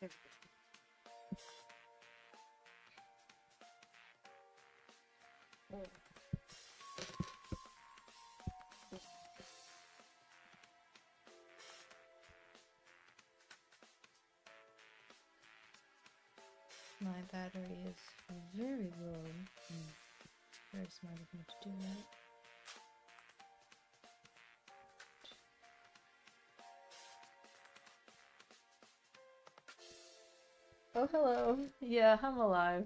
There we go. My battery is very low. Very smart of me to do that. Oh, hello. Yeah, I'm alive.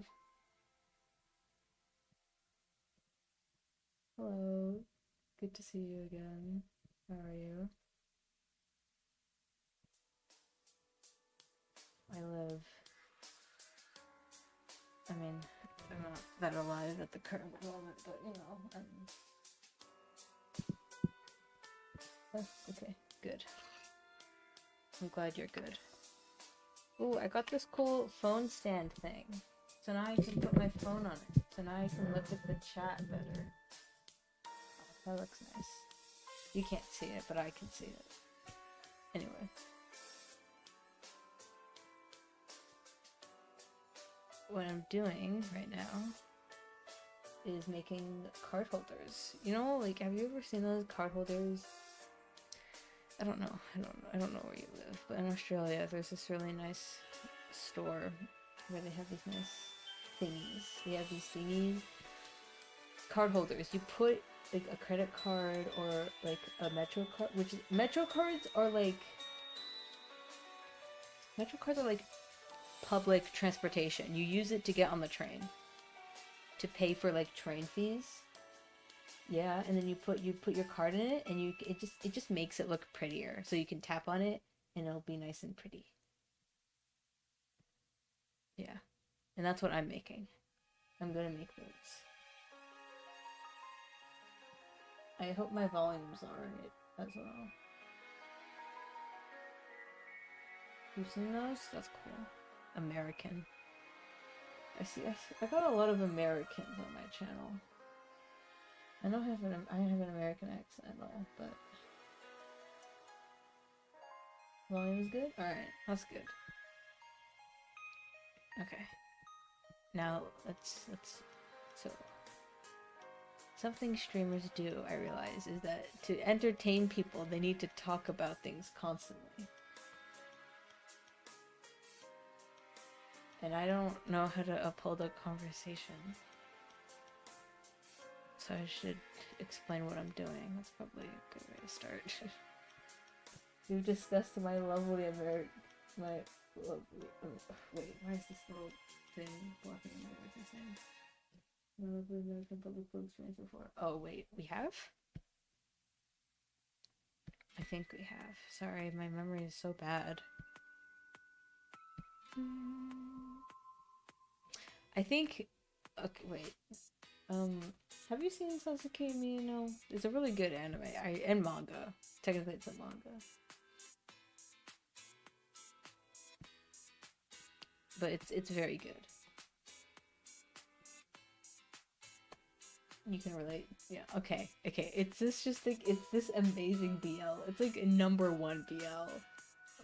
Hello. Good to see you again. How are you? I live. I mean, I'm not that alive at the current moment, but you know, oh, okay, good. I'm glad you're good. Ooh, I got this cool phone stand thing. So now I can put my phone on it. So now I can look at the chat better. Oh, that looks nice. You can't see it, but I can see it. Anyway. What I'm doing right now is making card holders. You know, like, have you ever seen those card holders? I don't know where you live, but in Australia there's this really nice store where they have these nice thingies. They have these thingies, card holders. You put like a credit card or like a Metro card, which is Metro cards are like public transportation. You use it to get on the train, to pay for like train fees. Yeah, and then you put your card in it, and it just makes it look prettier. So you can tap on it, and it'll be nice and pretty. Yeah, and that's what I'm making. I'm gonna make those. I hope my volume's alright as well. You've seen those? That's cool. American. I got a lot of Americans on my channel. I don't have an American accent though, but volume is good? Alright, that's good. Okay. Now so something streamers do, I realize, is that to entertain people they need to talk about things constantly. And I don't know how to uphold a conversation. So I should explain what I'm doing. That's probably a good way to start. We've discussed my lovely wait, why is this little thing blocking my words and saying? My lovely American public school experience before. Oh wait, we have? I think we have. Sorry, my memory is so bad. I think. Okay, wait. Have you seen Sasuke Mino? It's a really good anime. And manga. Technically, it's a manga. But it's very good. You can relate. Yeah. Okay. It's this amazing BL. It's like a #1 BL.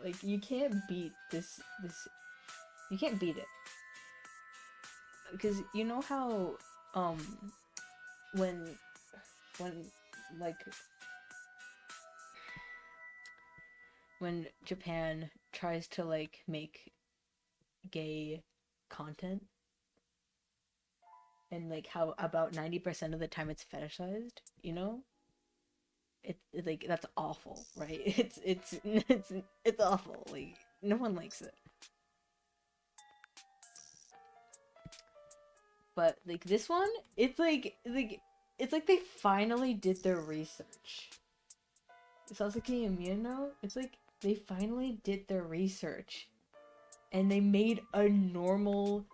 Like you can't beat this. You can't beat it. Because you know how when like when Japan tries to like make gay content, and like how about 90% of the time it's fetishized, you know? It's like that's awful, right? It's awful. Like no one likes it. But like this one, it's like they finally did their research. Sasuke and Miyano, it's like they finally did their research and they made a normal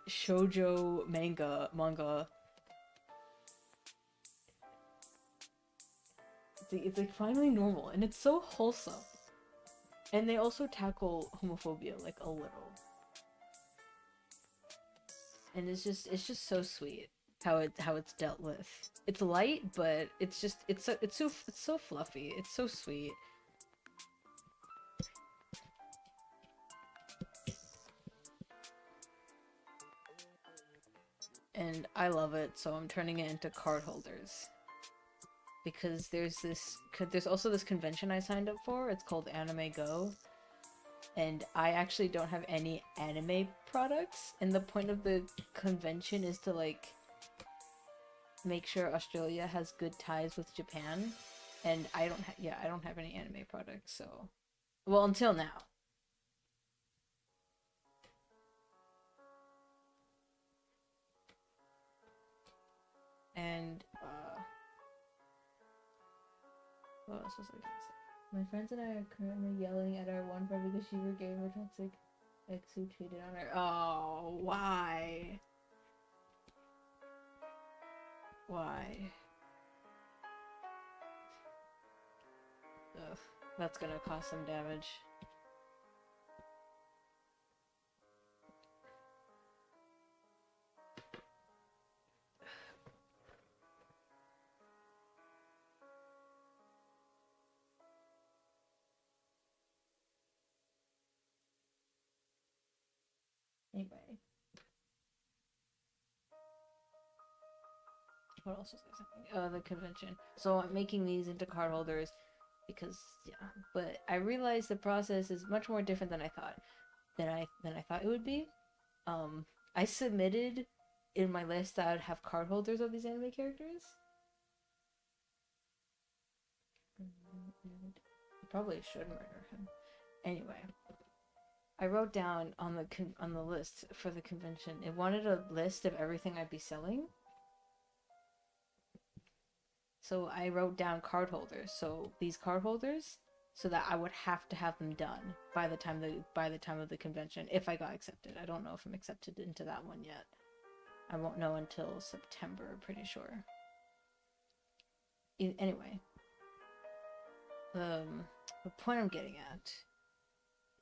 shoujo manga. It's like finally normal and it's so wholesome. And they also tackle homophobia like a little. And it's just so sweet how it's dealt with. It's light, but it's so fluffy. It's so sweet. and I love it, so I'm turning it into card holders. Because there's also this convention I signed up for. It's called Anime Go, and I actually don't have any anime products. And the point of the convention is to like make sure Australia has good ties with Japan, and I don't have any anime products. So, well, until now. And what else was I gonna say? My friends and I are currently yelling at our one friend because she forgave her toxic ex who cheated on her. Oh, why? Why? Ugh, that's gonna cause some damage. Anyway. What else was I saying? The convention. So I'm making these into card holders because yeah, but I realized the process is much more different than I thought. Than I thought it would be. I submitted in my list that I would have card holders of these anime characters. You probably should murder him. Anyway, I wrote down on the list for the convention. It wanted a list of everything I'd be selling. So I wrote down card holders. So these card holders, so that I would have to have them done by the time of the convention if I got accepted. I don't know if I'm accepted into that one yet. I won't know until September, I'm pretty sure. Anyway, the point I'm getting at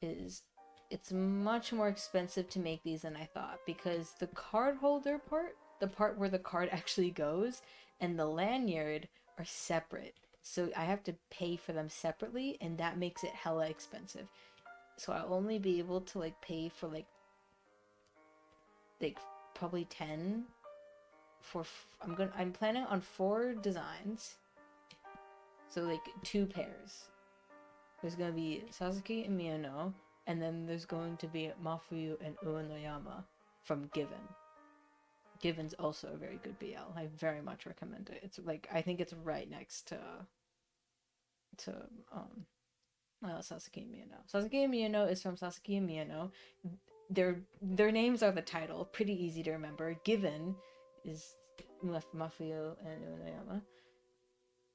is it's much more expensive to make these than I thought, because the card holder part, the part where the card actually goes, and the lanyard are separate. So I have to pay for them separately, and that makes it hella expensive. So I'll only be able to like pay for like probably 10 for I'm planning on 4 designs. So like 2 pairs. There's gonna be Sasuke and Miyano, and then there's going to be Mafuyu and Uenoyama from Given. Given's also a very good BL. I very much recommend it. It's like, I think it's right next to Sasuke and Miyano. Sasuke and Miyano is from Sasuke and Miyano. Their names are the title. Pretty easy to remember. Given is Mafuyu and Uenoyama.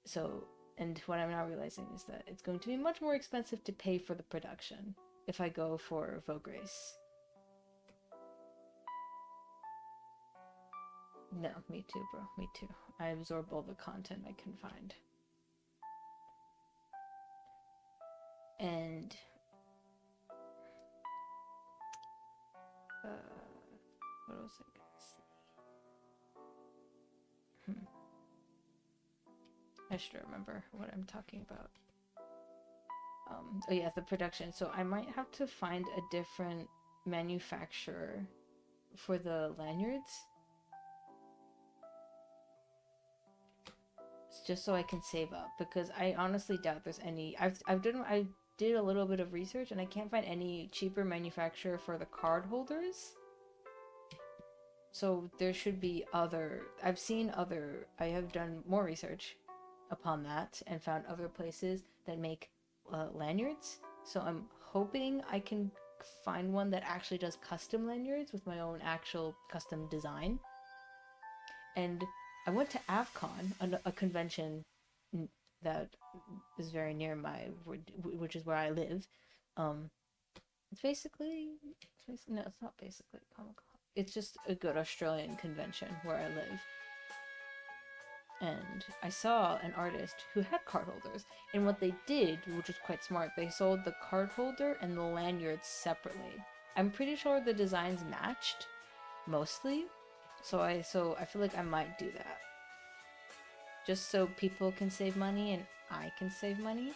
So, and what I'm now realizing is that it's going to be much more expensive to pay for the production if I go for Vogue Race. No, me too, bro. Me too. I absorb all the content I can find. And what else I gonna say? I should remember what I'm talking about. Oh yeah, the production. So I might have to find a different manufacturer for the lanyards, just so I can save up, because I honestly doubt there's any. I did a little bit of research, and I can't find any cheaper manufacturer for the card holders. So there should be other. I have done more research upon that and found other places that make lanyards. So I'm hoping I can find one that actually does custom lanyards with my own actual custom design. And I went to AvCon, a convention that is very near which is where I live. It's basically no, it's not basically Comic-Con. It's just a good Australian convention where I live. And I saw an artist who had card holders, and what they did, which was quite smart, they sold the card holder and the lanyards separately. I'm pretty sure the designs matched, mostly, so I feel like I might do that. Just so people can save money and I can save money.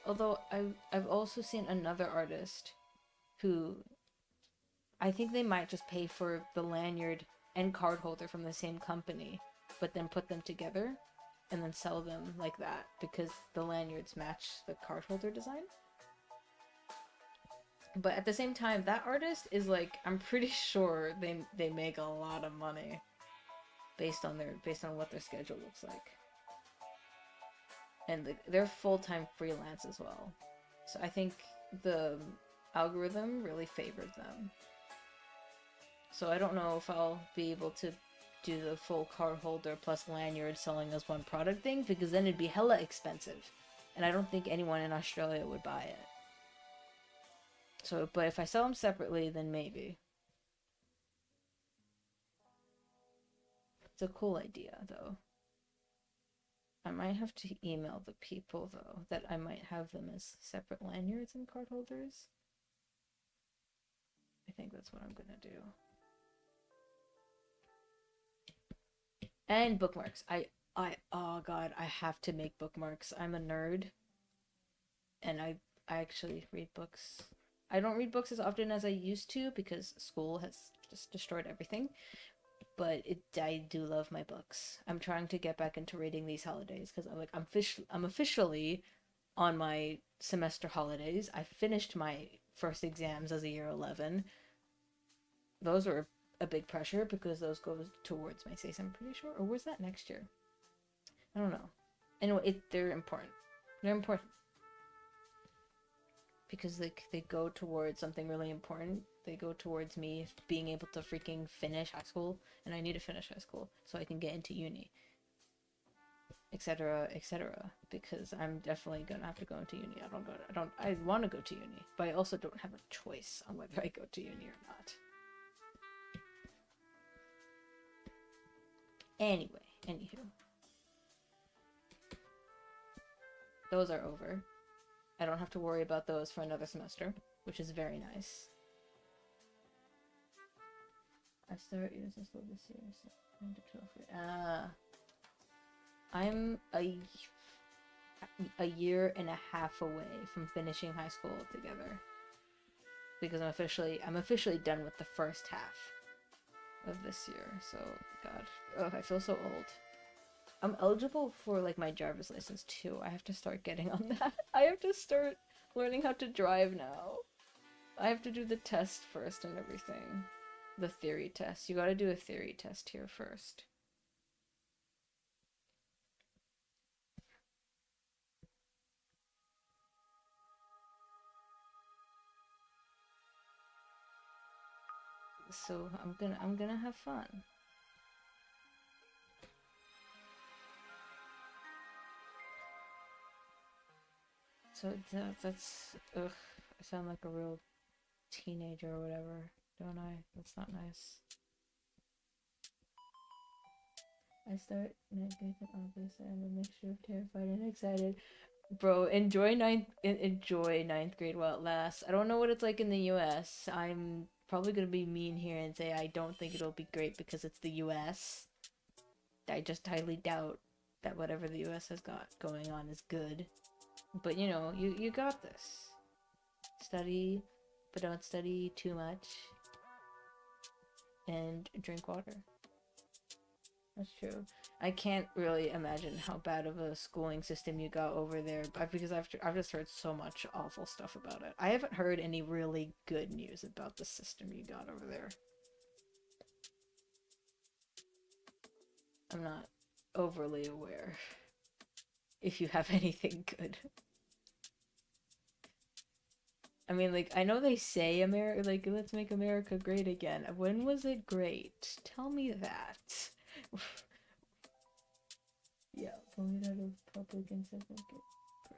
Although I've also seen another artist who I think they might just pay for the lanyard and card holder from the same company, but then put them together and then sell them like that because the lanyards match the card holder design. But at the same time, that artist is like, I'm pretty sure they make a lot of money based on what their schedule looks like. And they're full-time freelance as well. So I think the algorithm really favored them. So I don't know if I'll be able to do the full card holder plus lanyard selling as one product thing, because then it'd be hella expensive. And I don't think anyone in Australia would buy it. So, but if I sell them separately, then maybe. It's a cool idea, though. I might have to email the people, though, that I might have them as separate lanyards and card holders. I think that's what I'm gonna do. And bookmarks. Oh god, I have to make bookmarks. I'm a nerd. And I actually read books. I don't read books as often as I used to because school has just destroyed everything. But I do love my books. I'm trying to get back into reading these holidays because I'm officially on my semester holidays. I finished my first exams as a year 11. Those were a big pressure because those go towards my SACE, I'm pretty sure. Or was that next year? I don't know. Anyway, they're important. They're important. Because they go towards something really important. They go towards me being able to freaking finish high school, and I need to finish high school so I can get into uni, etc., etc. Because I'm definitely gonna have to go into uni. I want to go to uni, but I also don't have a choice on whether I go to uni or not. Anyway, anywho, those are over. I don't have to worry about those for another semester, which is very nice. I start using school this year, so 9 to 12. I'm a year and a half away from finishing high school together, because I'm officially done with the first half of this year. So god, oh, I feel so old. I'm eligible for like my driver's license too. I have to start getting on that. I have to start learning how to drive now. I have to do the test first and everything. The theory test. You gotta do a theory test here first. So I'm gonna have fun. So that's ugh. I sound like a real teenager or whatever, don't I? That's not nice. I start negative obvious. I'm a mixture of terrified and excited. Bro, enjoy ninth grade while it lasts. I don't know what it's like in the US. I'm probably gonna be mean here and say I don't think it'll be great because it's the US. I just highly doubt that whatever the US has got going on is good. But you know, you got this. Study, but don't study too much. And drink water. That's true. I can't really imagine how bad of a schooling system you got over there, because I've just heard so much awful stuff about it. I haven't heard any really good news about the system you got over there. I'm not overly aware if you have anything good. I mean, like, I know they say America, like, let's make America great again. When was it great? Tell me that. Yeah, bullied out of public and second.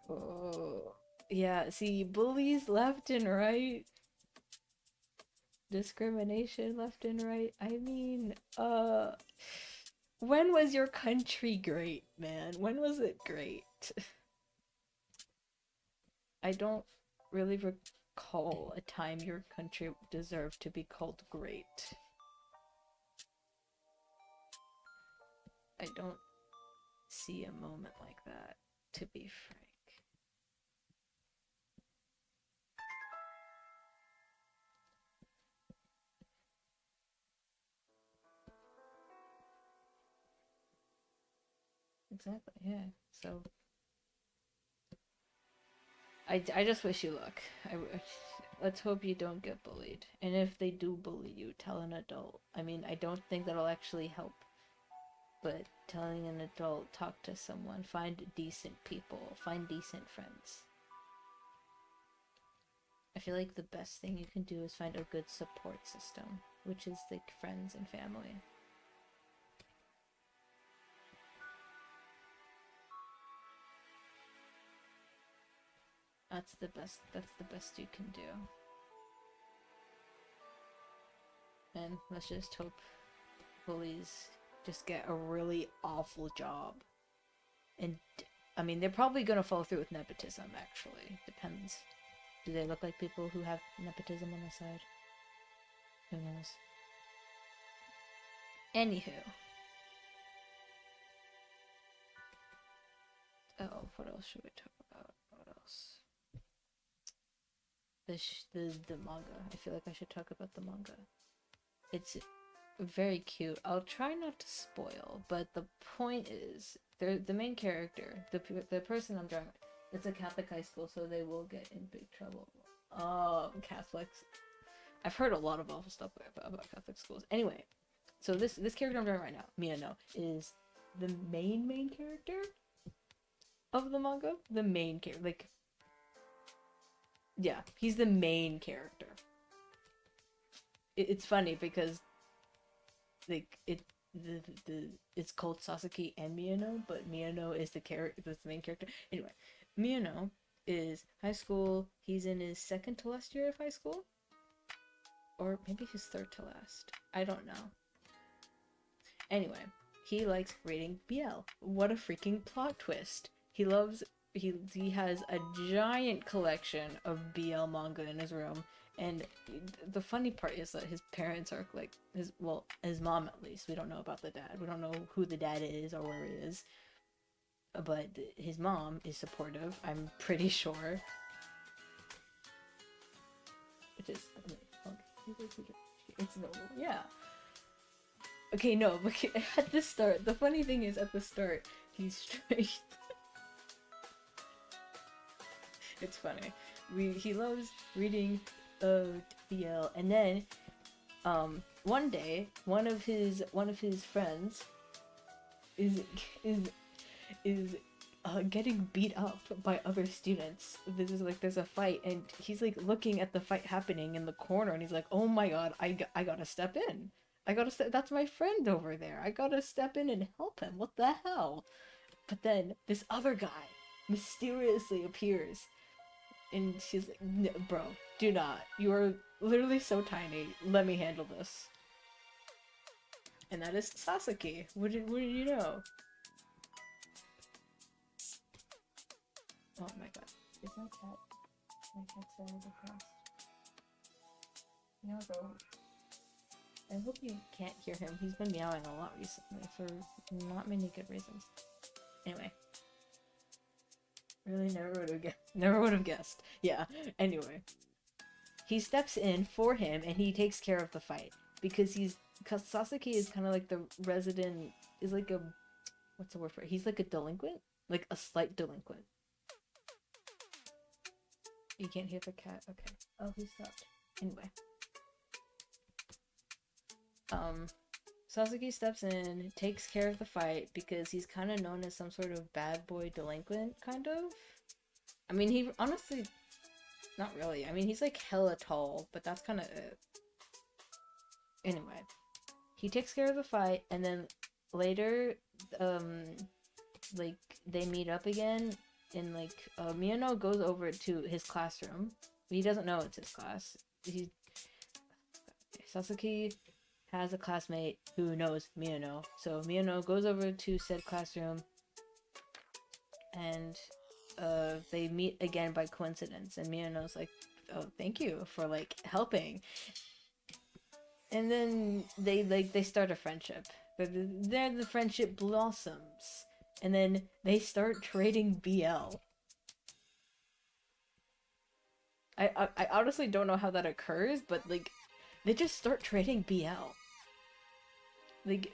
Oh, yeah. See, bullies left and right. Discrimination left and right. I mean, when was your country great, man? When was it great? I don't really recall a time your country deserved to be called great. I don't see a moment like that, to be frank. exactly, yeah. So I just wish you luck. Let's hope you don't get bullied. And if they do bully you, tell an adult. I mean, I don't think that'll actually help. But telling an adult, talk to someone, find decent people, find decent friends. I feel like the best thing you can do is find a good support system, which is like friends and family. That's the best you can do. And let's just hope bullies just get a really awful job. And I mean, they're probably gonna follow through with nepotism, actually. Depends. Do they look like people who have nepotism on the side? Who knows? Anywho. Oh, what else should we talk about? What else? The manga. I feel like I should talk about the manga. It's very cute. I'll try not to spoil, but the point is, the main character, the person I'm drawing, it's a Catholic high school, so they will get in big trouble. Catholics. I've heard a lot of awful stuff about Catholic schools. Anyway, so this character I'm drawing right now, Miyano, is the main character of the manga. The main character, like, yeah, he's the main character. It's funny because like it's called Sasaki and Miyano, but Miyano is the main character. Anyway, Miyano is high school. He's in his second to last year of high school, or maybe his third to last. I don't know. Anyway, he likes reading BL. What a freaking plot twist! He has a giant collection of BL manga in his room. And the funny part is that his parents are like his mom at least. We don't know about the dad. We don't know who the dad is or where he is. But his mom is supportive. I'm pretty sure. It is. It's normal. Yeah. Okay, no. But at the start, the funny thing is at the start, he's straight. It's funny. He loves reading BL, and then one day one of his friends is getting beat up by other students. There's a fight, and he's like looking at the fight happening in the corner, and he's like, oh my god, I gotta step in. That's my friend over there. I gotta step in and help him. What the hell? But then this other guy mysteriously appears. And she's like, no, bro, do not. You are literally so tiny. Let me handle this. And that is Sasaki. What did you know? Oh my god. Is my cat? My cat's very depressed. No, bro. I hope you can't hear him. He's been meowing a lot recently for not many good reasons. Anyway. Really never would have guessed. Yeah, anyway. He steps in for him and he takes care of the fight. Because Sasaki is kind of like the resident, is like a, what's the word for it? He's like a delinquent? Like a slight delinquent. You can't hear the cat? Okay. Oh, he stopped. Anyway. Sasaki steps in, takes care of the fight, because he's kind of known as some sort of bad boy delinquent, kind of. I mean, he honestly, not really. I mean, he's like hella tall, but that's kind of it. Anyway, he takes care of the fight, and then later, like, they meet up again, and like, Miyano goes over to his classroom. He doesn't know it's his class. Sasaki has a classmate who knows Miyano. So Miyano goes over to said classroom, and they meet again by coincidence, and Miyano's like, oh, thank you for like helping. And then they start a friendship. There the friendship blossoms, and then they start trading BL. I honestly don't know how that occurs, but like they just start trading BL. Like,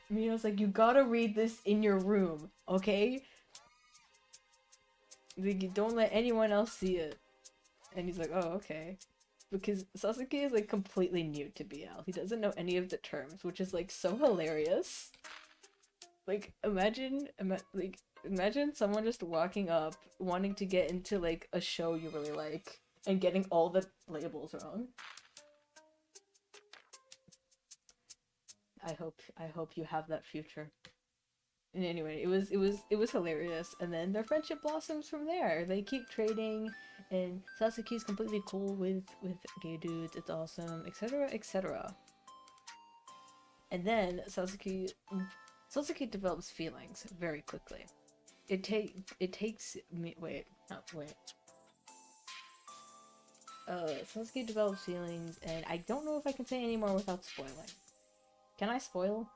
Mio's like, you gotta read this in your room, okay? Like, don't let anyone else see it. And he's like, oh, okay. Because Sasuke is like completely new to BL. He doesn't know any of the terms, which is like so hilarious. Like, imagine someone just walking up, wanting to get into like a show you really like, and getting all the labels wrong. I hope you have that future. And anyway, it was hilarious, and then their friendship blossoms from there. They keep trading, and Sasuke's completely cool with gay dudes. It's awesome, etc., etc. And then Sasuke develops feelings very quickly. It takes me wait. Sasuke develops feelings, and I don't know if I can say any more without spoiling. Can I spoil?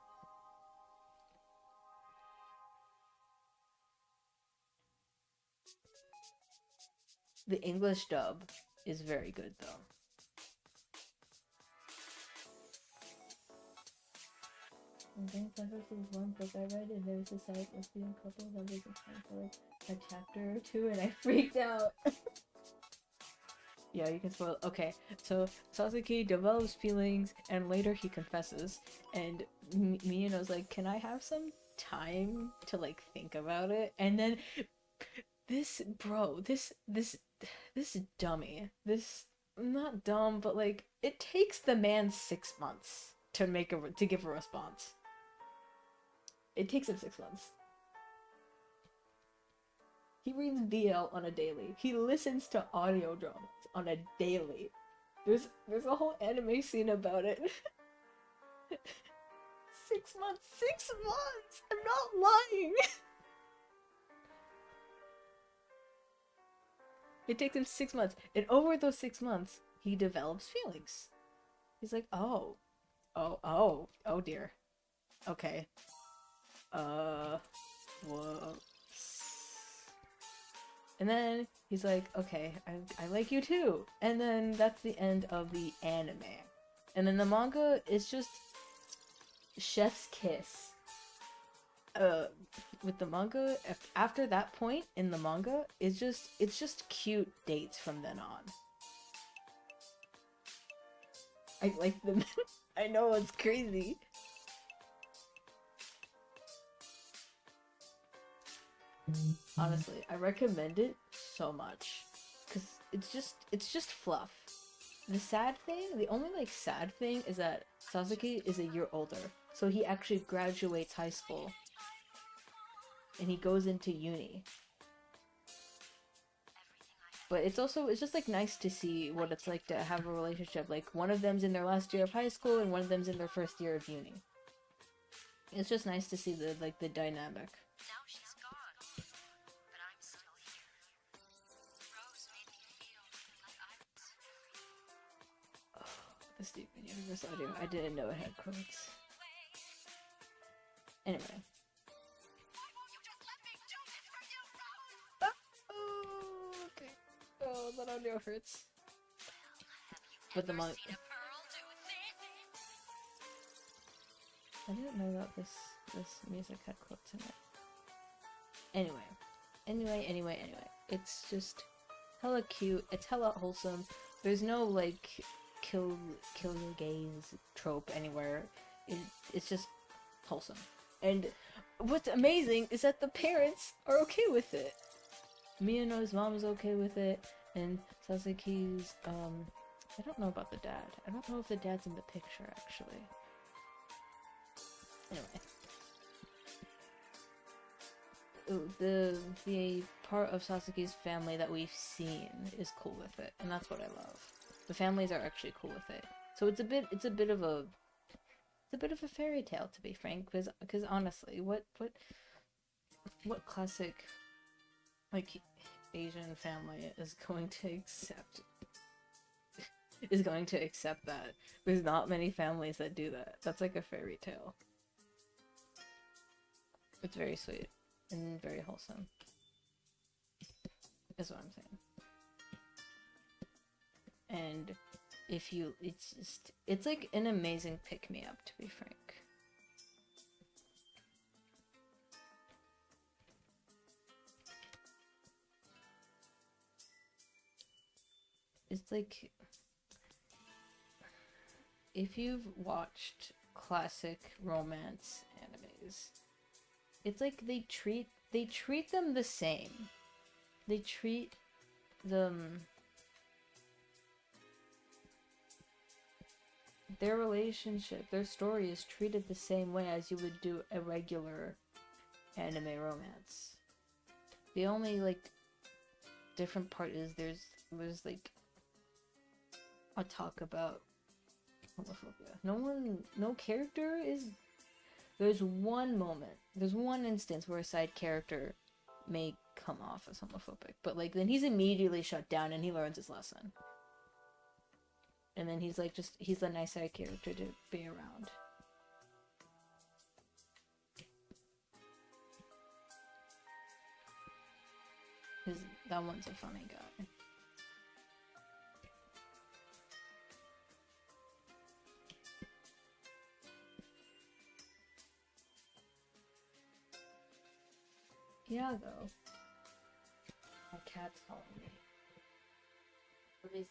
The English dub is very good, though. I think this is one book I read, and there was a side lesbian couple that was for like a chapter or two, and I freaked out. Yeah, you can spoil. Okay, so Sasuke develops feelings, and later he confesses, and Miyano's like, "Can I have some time to like think about it?" And then this dummy, this not dumb, but like it takes the man 6 months to give a response. It takes him 6 months. He reads BL on a daily. He listens to audio dramas on a daily. There's a whole anime scene about it. 6 months. 6 months. I'm not lying. It takes him 6 months, and over those 6 months, he develops feelings. He's like, oh dear. Okay. Whoops. And then he's like, okay, I like you too. And then that's the end of the anime. And then the manga is just chef's kiss. With the manga, after that point in the manga, it's just cute dates from then on. I like them. I know, it's crazy. Honestly, I recommend it so much, because it's just fluff. The only like sad thing is that Sasuke is a year older, so he actually graduates high school, and he goes into uni. But it's just like nice to see what it's like to have a relationship. Like one of them's in their last year of high school, and one of them's in their first year of uni. It's just nice to see the dynamic. The Steven Universe audio. I didn't know it had quotes. Anyway. Oh, okay. Oh, that audio hurts. But the manga. I didn't know that this music had quotes in it. Anyway. It's just hella cute. It's hella wholesome. There's no like kill your gays trope anywhere. It's just wholesome. And what's amazing is that the parents are okay with it. Miyano's mom is okay with it, and Sasuke's I don't know about the dad. I don't know if the dad's in the picture actually. Anyway. The part of Sasuke's family that we've seen is cool with it, and that's what I love. The families are actually cool with it. So it's a bit of a fairy tale, to be frank, because honestly, what classic like Asian family is going to accept that? There's not many families that do that. That's like a fairy tale. It's very sweet and very wholesome. Is what I'm saying. And it's like an amazing pick-me-up, to be frank. it's like if you've watched classic romance animes, it's like they treat them the same. They treat them their relationship, their story is treated the same way as you would do a regular anime romance. The only like different part is there's like a talk about homophobia. No character is. There's one moment, there's one instance where a side character may come off as homophobic, but like then he's immediately shut down and he learns his lesson. And then he's like he's a nice side character to be around. That one's a funny guy. Iago. My cat's calling me. Please.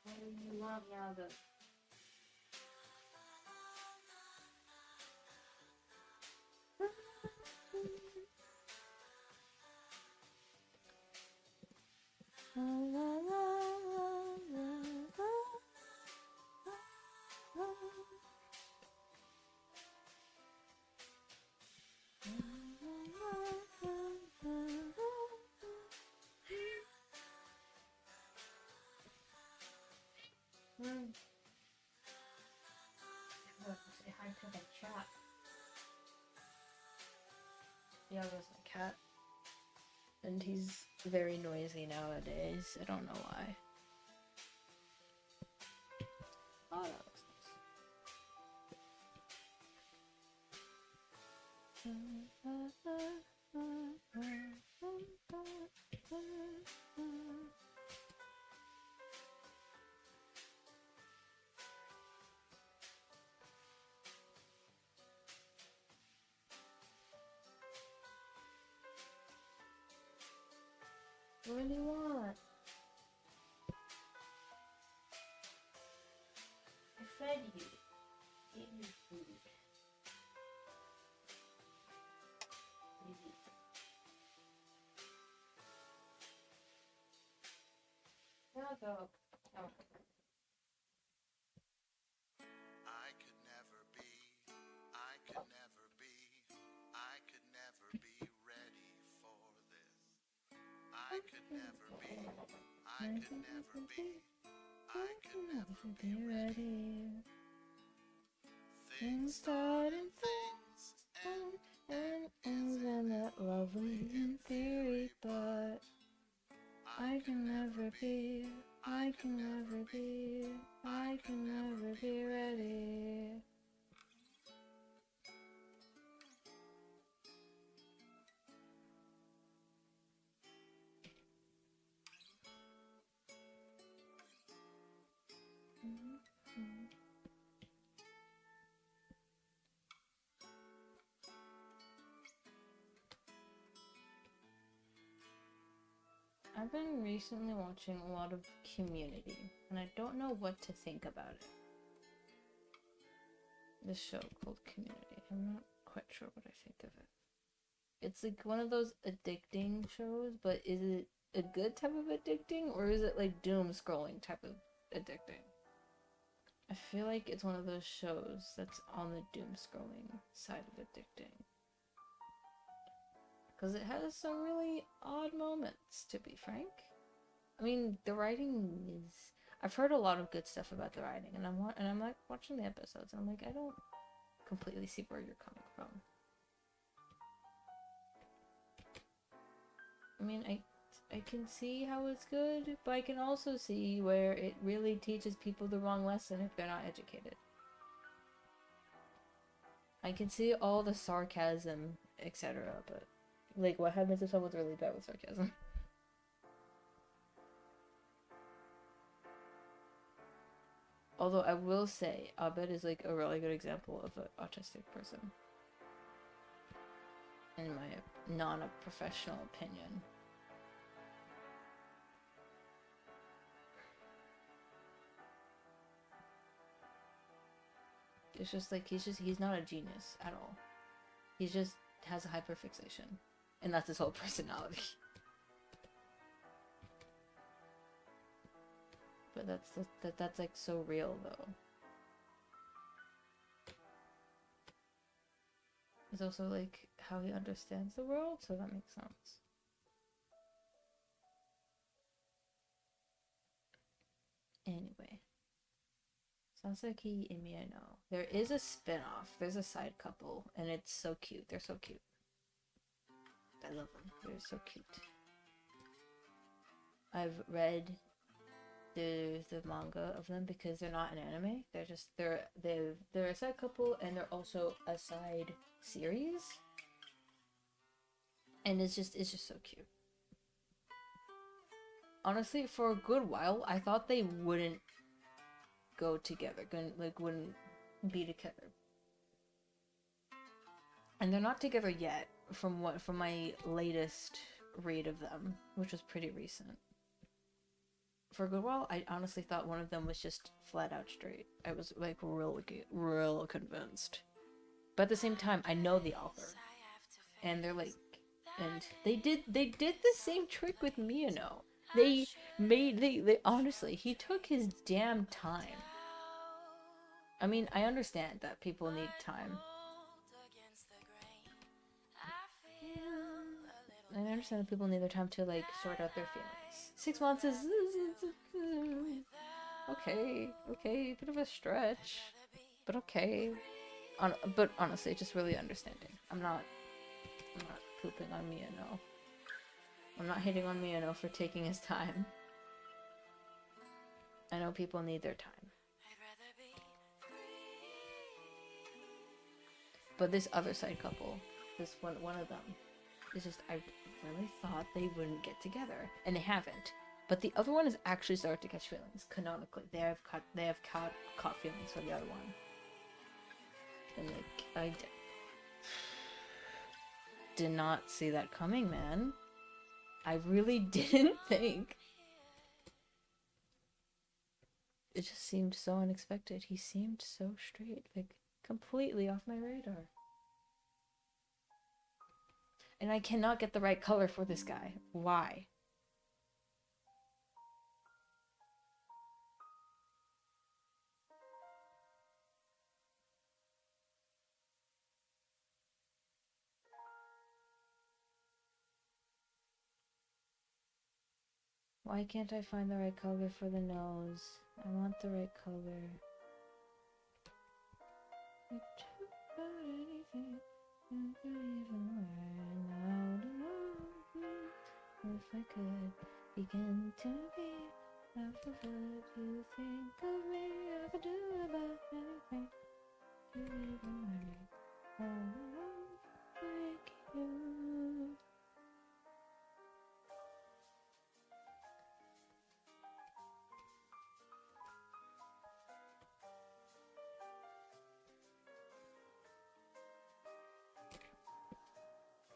What do you want, Iago? Say hi to the chat. Iago's my cat. And he's very noisy nowadays. I don't know why. Oh, that looks nice. What do you want? I fed you. Eat your food. Easy. Now go. Oh. I could never be ready for this. I could never be ready. Things start and things end in that lovely in theory, but I can never be ready. I've been recently watching a lot of Community, and I don't know what to think about it. This show called Community. I'm not quite sure what I think of it. It's like one of those addicting shows, but is it a good type of addicting, or is it like doom scrolling type of addicting? I feel like it's one of those shows that's on the doom scrolling side of addicting. Because it has some really odd moments, to be frank. I mean, the writing is... I've heard a lot of good stuff about the writing, and I'm like watching the episodes, and I'm like, I don't completely see where you're coming from. I mean, I can see how it's good, but I can also see where it really teaches people the wrong lesson if they're not educated. I can see all the sarcasm, etc., but like, what happens if someone's really bad with sarcasm? Although I will say, Abed is like a really good example of an autistic person, in my non-professional opinion. It's just like he's not a genius at all. He just has a hyperfixation, and that's his whole personality. But that's like so real though. It's also like how he understands the world, so that makes sense. Anyway, Sasaki and Miyano. There is a spin-off. There's a side couple, and it's so cute. They're so cute. I love them. They're so cute. I've read the manga of them because they're not an anime. They're a side couple, and they're also a side series. And it's just so cute. Honestly, for a good while, I thought they wouldn't go together, wouldn't be together. And they're not together yet, from my latest read of them, which was pretty recent. For a good while, I honestly thought one of them was just flat out straight. I was like real convinced. But at the same time, I know the author, and they're like, and they did the same trick with Miyano. They honestly, he took his damn time. I mean, I understand that people need time. I understand that people need their time to like sort out their feelings. 6 months is okay, bit of a stretch, but okay. But honestly, just really understanding. I'm not pooping on Miyano. I'm not hating on Miyano for taking his time. I know people need their time. But this other side couple, this one of them, is just, I really thought they wouldn't get together, and they haven't. But the other one has actually started to catch feelings. Canonically, they have caught feelings for the other one. And like, I did not see that coming, man. I really didn't think. It just seemed so unexpected. He seemed so straight, like completely off my radar. And I cannot get the right color for this guy. Why? Why can't I find the right color for the nose? I want the right color. If I could begin to be half of what you think of me, I could do about anything. You even worry. Oh, like you.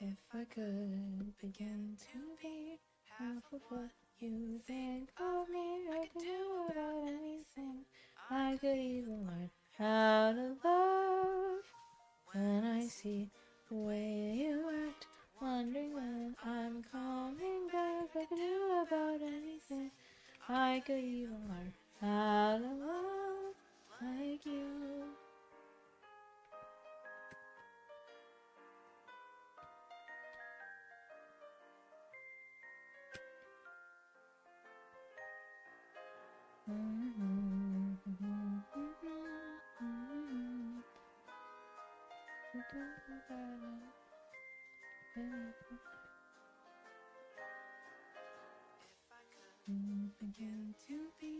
If I could begin to be half of what you think of me, I could do about anything. I could even learn how to love. When I see the way you act, wondering when I'm coming back, I could do about anything. I could even learn how to love like you. Begin to be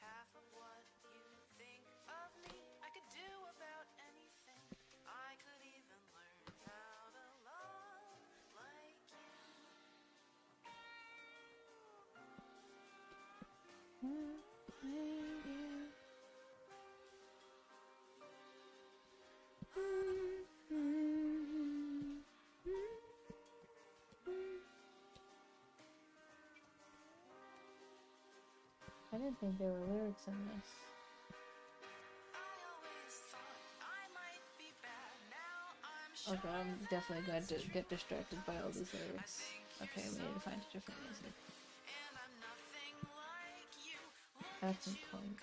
half of what you think of me. I could do about anything. I could even learn how to love like you. I didn't think there were lyrics in this. Okay, I'm definitely going to get distracted by all these lyrics. Okay, we need to find different music. That's important.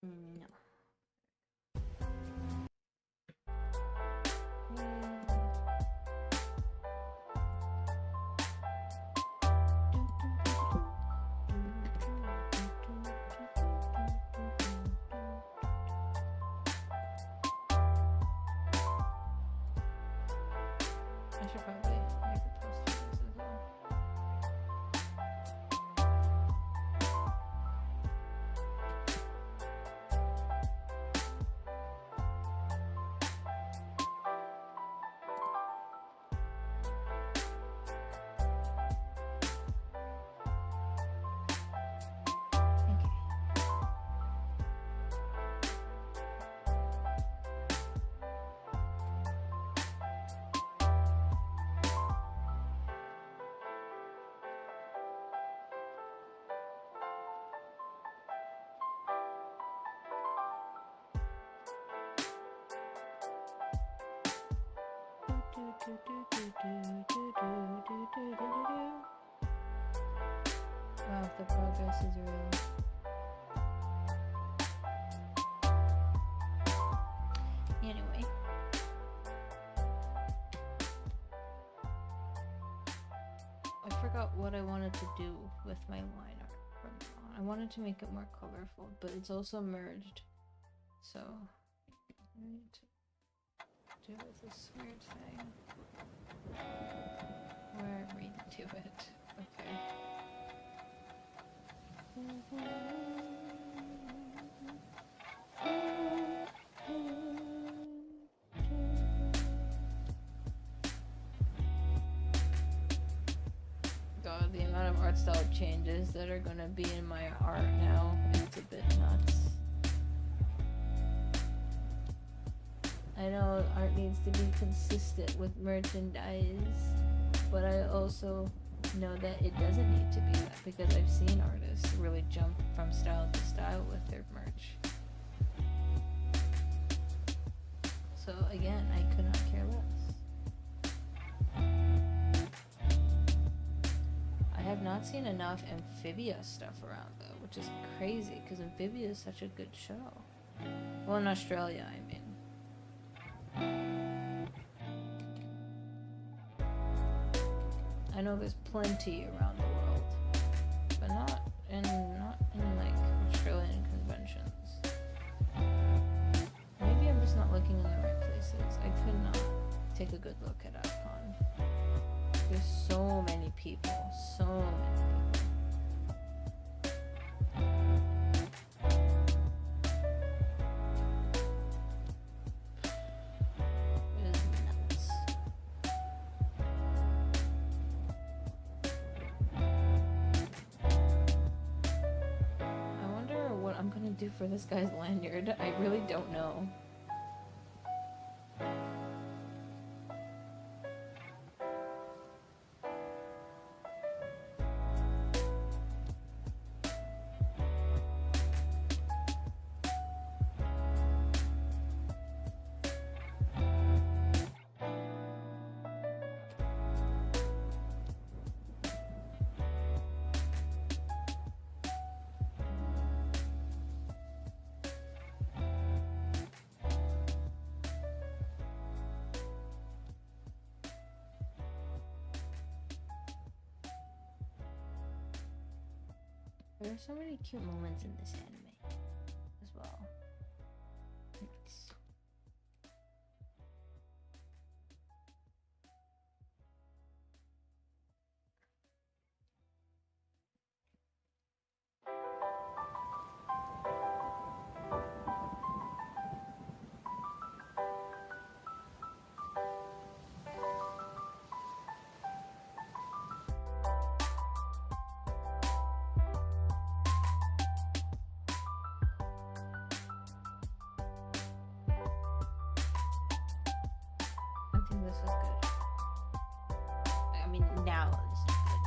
No. I should probably make a post for this as well. Wow, the progress is real. Anyway. I forgot what I wanted to do with my line art from now on. I wanted to make it more colorful, but it's also merged. So I need to do this weird thing where I redo it. Okay. God, the amount of art style changes that are gonna be in my art now, it's a bit nuts. I know art needs to be consistent with merchandise, but I also know that it doesn't need to be that, because I've seen artists really jump from style to style with their merch. So again, I could not care less. I have not seen enough Amphibia stuff around though, which is crazy because Amphibia is such a good show. Well, in Australia, I mean. I know there's plenty around the world, but not in like Australian conventions. Maybe I'm just not looking in the right places. I could not take a good look at Icon. There's so many people, so many people. It is nuts. I wonder what I'm gonna do for this guy's lanyard. I really don't know. There are so many cute moments in this anime as well. It's... mean, now it's not good.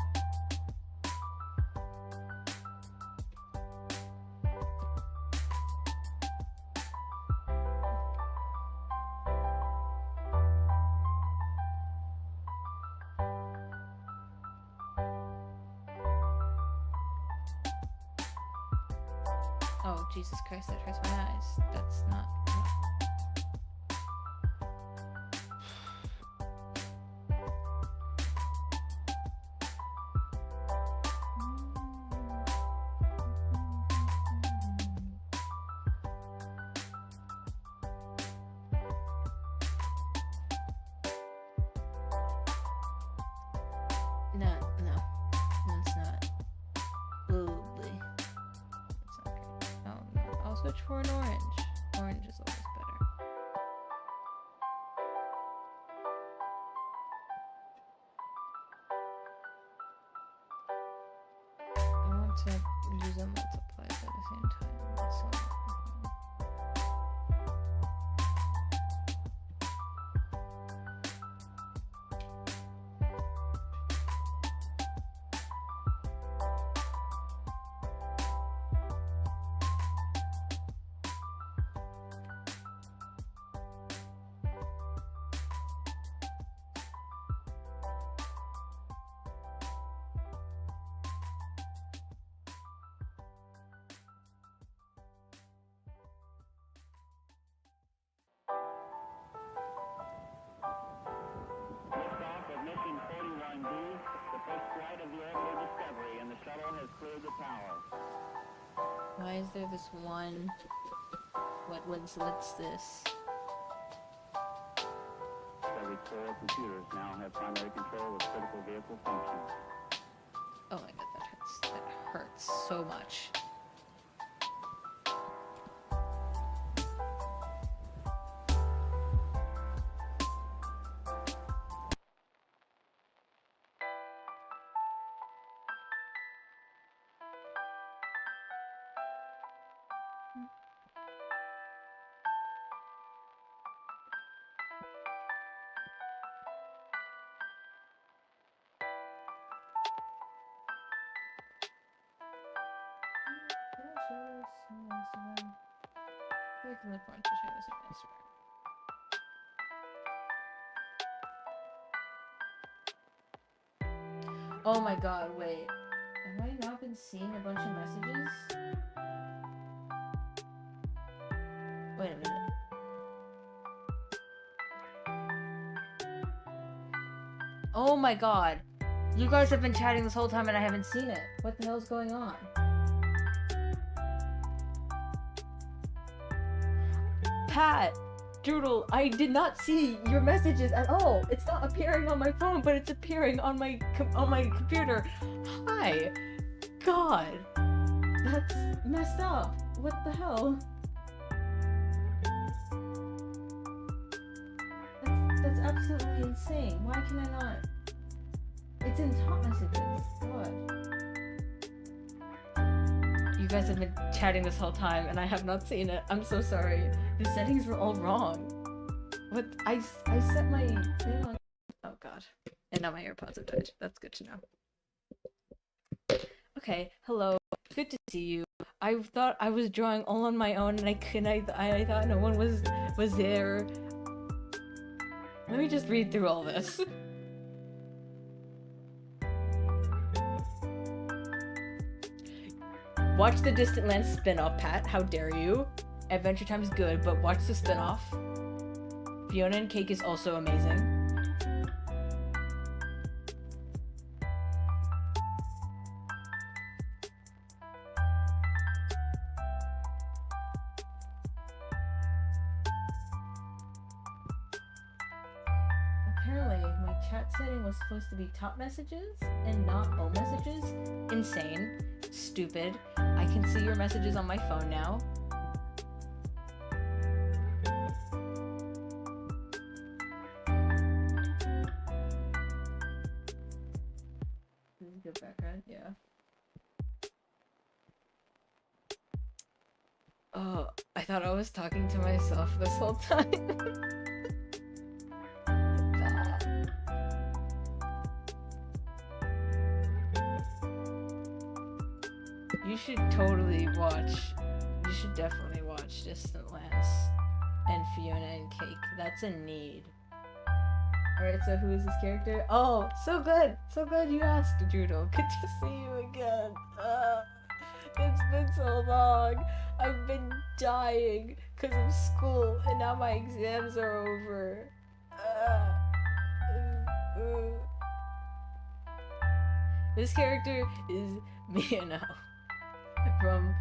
Oh, Jesus Christ, that hurts my eyes. That's not... No, it's not. Ooh, it's not great. Oh no, I'll switch for an orange. Orange is always better. I want to use a multiply at the same time. So. Liftoff of mission 41B, the first flight of the orbital Discovery, and the shuttle has cleared the tower. Why is there this one? What's this? Discovery's core computers now have primary control of critical vehicle functions. Oh my god, that hurts. That hurts so much. We can look more to share this on Instagram. Oh my god, wait. Have I not been seeing a bunch of messages? Wait a minute. Oh my god. You guys have been chatting this whole time and I haven't seen it. What the hell's going on? Pat, Doodle, I did not see your messages at all. It's not appearing on my phone, but it's appearing on my computer. Hi. God. That's messed up. What the hell? That's absolutely insane. Why can I not? It's in top messages. God. You guys have been chatting this whole time and I have not seen it. I'm so sorry. The settings were all wrong. What? I set my thing on... Oh god. And now my AirPods have died. That's good to know. Okay, hello. Good to see you. I thought I was drawing all on my own and I thought no one was there. Let me just read through all this. Watch the Distant Lands spin-off, Pat. How dare you? Adventure Time is good, but watch the spin-off. Fiona and Cake is also amazing. Apparently, my chat setting was supposed to be top messages and not all messages. Insane. Stupid. I can see your messages on my phone now. This is a good background, yeah. Oh, I thought I was talking to myself this whole time. You should totally watch. You should definitely watch Distant Lands and Fiona and Cake. That's a need. Alright, so who is this character? Oh, so good! So good you asked, Doodle. Good to see you again. It's been so long. I've been dying because of school, and now my exams are over. This character is Miyano from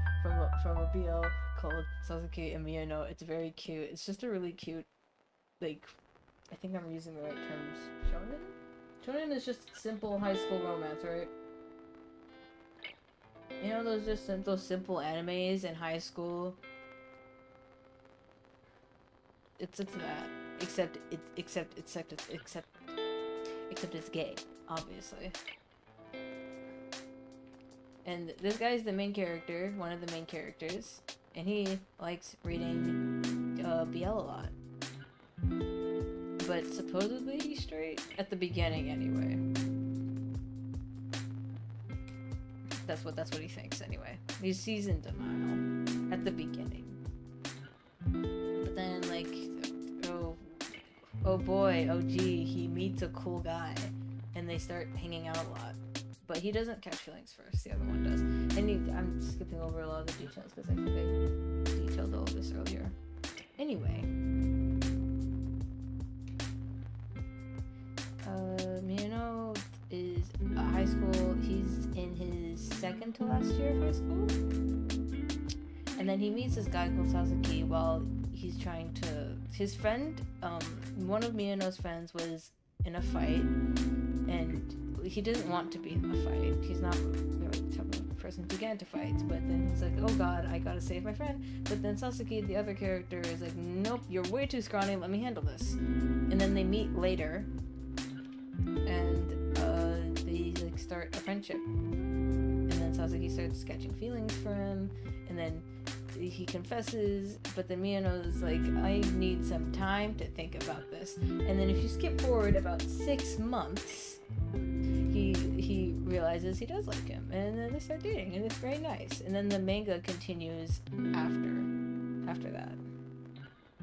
a BL called Sasuke and Miyano. It's very cute. It's just a really cute, like, I think I'm using the right terms. Shonen? Shonen is just simple high school romance, right? You know those simple animes in high school? It's that. Except it's gay, obviously. And this guy's the main character, one of the main characters, and he likes reading BL a lot. But supposedly he's straight at the beginning, anyway. That's what he thinks, anyway. He's in denial at the beginning. But then, like, oh boy, oh gee, he meets a cool guy, and they start hanging out a lot. But he doesn't catch feelings first, the other one does. And I'm skipping over a lot of the details because I think I detailed all of this earlier. Anyway. Miyano is a high school, he's in his second to last year of high school. And then he meets this guy called Sasuke while he's trying to... His friend, one of Miyano's friends was in a fight, and he didn't want to be in the fight. He's not really the type of person to get into fights, but then he's like, oh god, I gotta save my friend. But then Sasuke, the other character, is like, nope, you're way too scrawny, let me handle this. And then they meet later, and they like start a friendship. And then Sasuke starts catching feelings for him, and then he confesses, but then Miyano's like, I need some time to think about this. And then if you skip forward about 6 months, he realizes he does like him, and then they start dating, and it's very nice. And then the manga continues after that.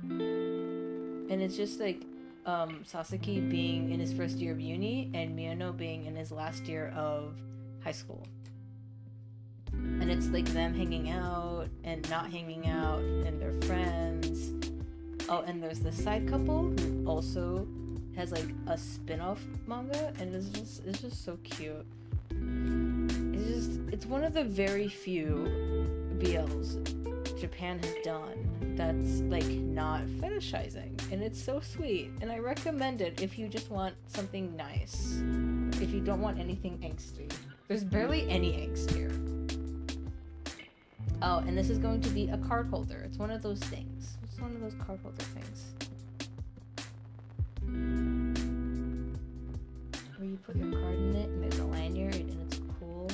And it's just like Sasuke being in his first year of uni, and Miyano being in his last year of high school. And it's like them hanging out and not hanging out, and they're friends. Oh, and there's this side couple who also has like a spin-off manga, and it's just so cute. It's one of the very few BLs Japan has done that's like not fetishizing, and it's so sweet, and I recommend it if you just want something nice, if you don't want anything angsty. There's barely any angst here. Oh, and this is going to be a card holder. It's one of those things. It's one of those card holder things. Where you put your card in it, and there's a lanyard, and it's cool.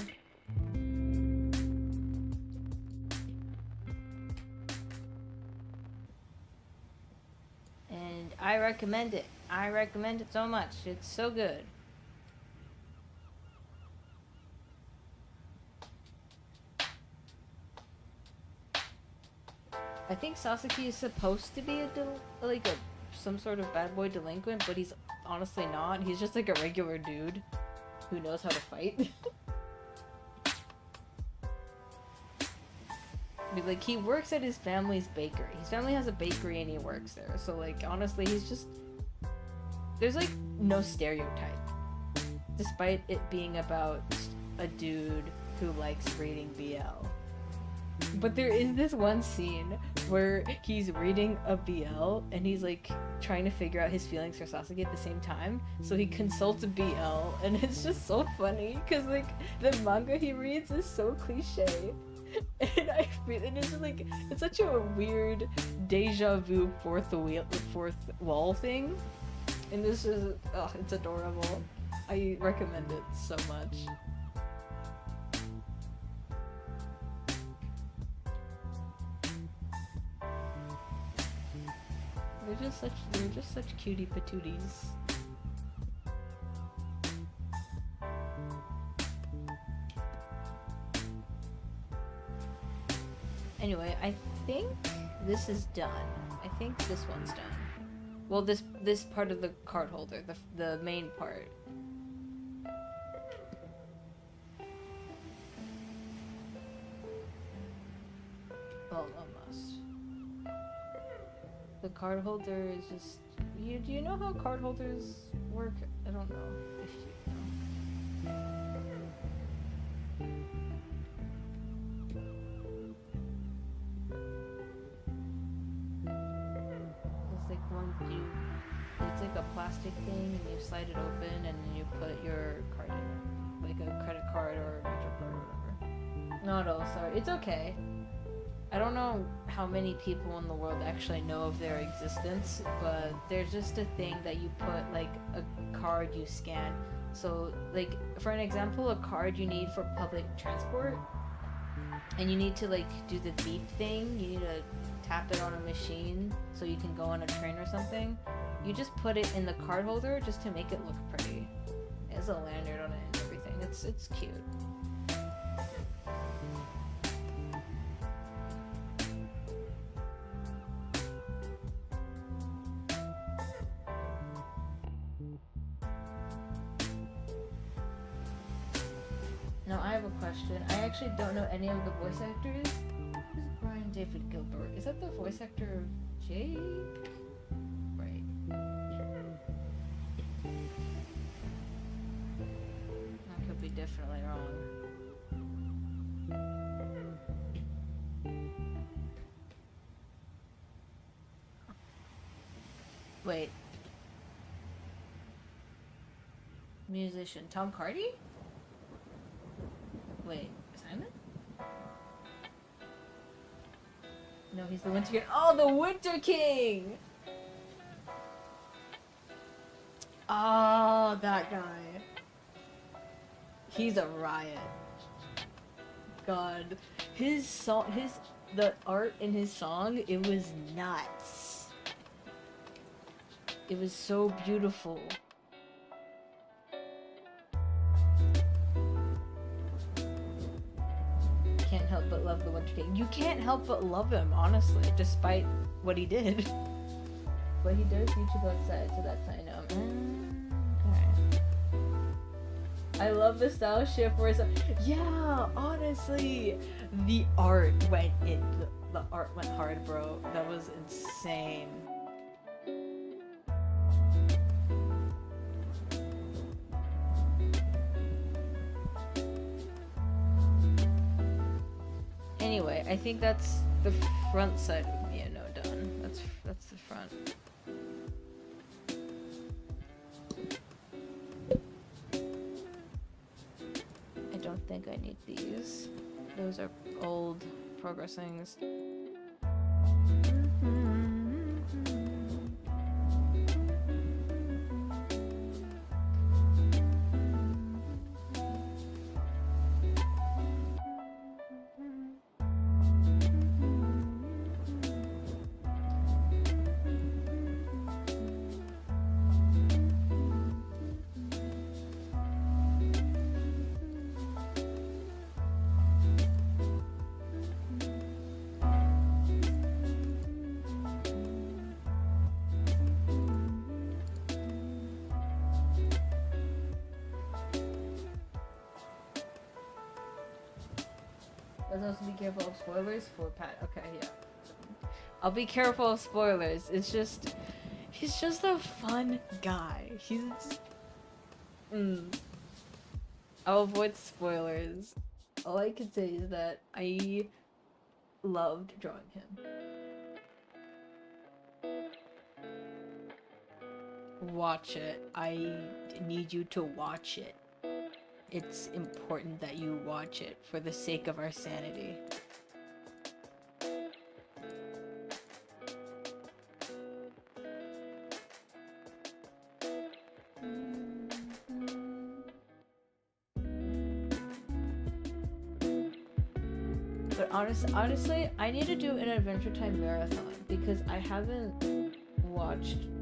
And I recommend it. I recommend it so much. It's so good. I think Sasuke is supposed to be some sort of bad boy delinquent, but he's honestly not. He's just like a regular dude who knows how to fight. Like, he works at his family's bakery. His family has a bakery and he works there. So like, honestly, he's just... There's like no stereotype. Despite it being about a dude who likes reading BL. But there is this one scene where he's reading a BL and he's like trying to figure out his feelings for Sasuke at the same time. So he consults a BL, and it's just so funny because like the manga he reads is so cliche. And I feel, and it's just like, it's such a weird deja vu fourth wall thing. And this is, oh, it's adorable. I recommend it so much. They're just such cutie patooties. Anyway, I think this is done. I think this one's done. Well, this part of the card holder, the main part. Well, almost. The card holder is just. Do you know how card holders work? I don't know if you know. It's like it's like a plastic thing, and you slide it open, and then you put your card in it, like a credit card or a Metro card or whatever. Not all, sorry. It's okay. I don't know how many people in the world actually know of their existence, but there's just a thing that you put, like a card you scan. So, like, for an example, a card you need for public transport, and you need to, like, do the beep thing. You need to tap it on a machine so you can go on a train or something. You just put it in the card holder just to make it look pretty. It has a lanyard on it and everything. It's cute. Now I have a question. I actually don't know any of the voice actors. Who's Brian David Gilbert? Is that the voice actor of Jake? Right. I could be definitely wrong. Wait. Musician Tom Cardy? Wait, Simon? No, he's the Winter King. Oh, the Winter King! Oh, that guy. He's a riot. God. His song, the art in his song, it was nuts. It was so beautiful. Can't help but love the Winter King. You can't help but love him, honestly, despite what he did. But he does YouTube outside, so that's how I know. Okay. I love the style shift where it's like, yeah, honestly, the art went in. The art went hard, bro. That was insane. Anyway, I think that's the front side of Mia No done. That's the front. I don't think I need these. Those are old progress things. Let's also be careful of spoilers for Pat. Okay, yeah. I'll be careful of spoilers. He's just a fun guy. I'll avoid spoilers. All I can say is that I loved drawing him. Watch it. I need you to watch it. It's important that you watch it for the sake of our sanity. But honestly, I need to do an Adventure Time marathon because I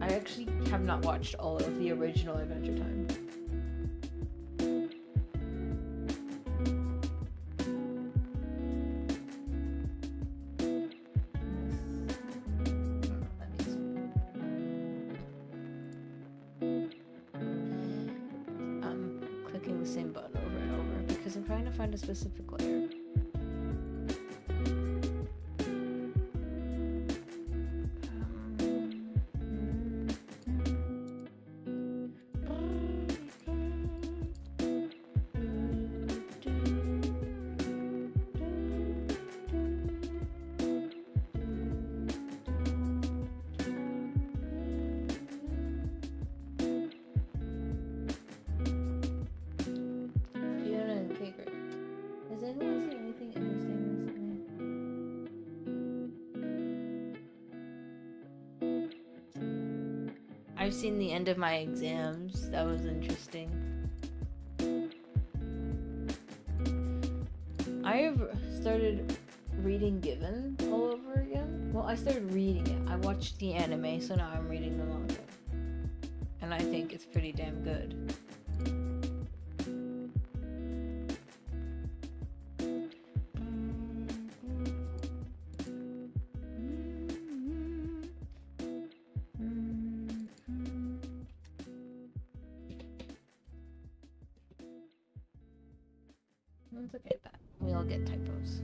actually have not watched all of the original Adventure Time. same button over and over because I'm trying to find a specific layer. I've seen the end of my exams. That was interesting. I've started reading Given all over again. Well, I started reading it. I watched the anime, so now I'm reading the manga. And I think it's pretty damn good. It's okay, but we all get typos.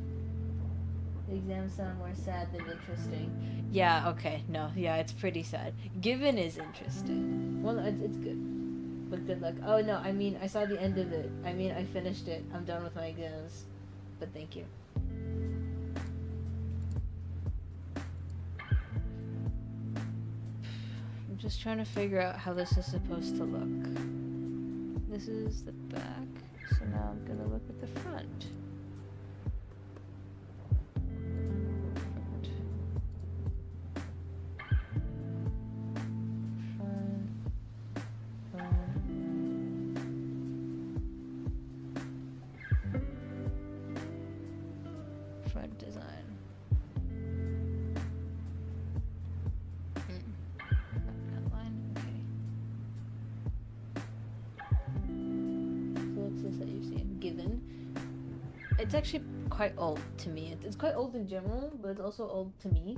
The exams sound more sad than interesting. Yeah, okay, no, yeah, it's pretty sad. Given is interesting. Well, it's good. But good luck. Oh, no, I mean, I saw the end of it. I mean, I finished it. I'm done with my exams. But thank you. I'm just trying to figure out how this is supposed to look. This is the back. So now I'm gonna look at the front. Front design. Outline, okay. That you've seen Given. It's actually quite old to me. It's quite old in general, but it's also old to me.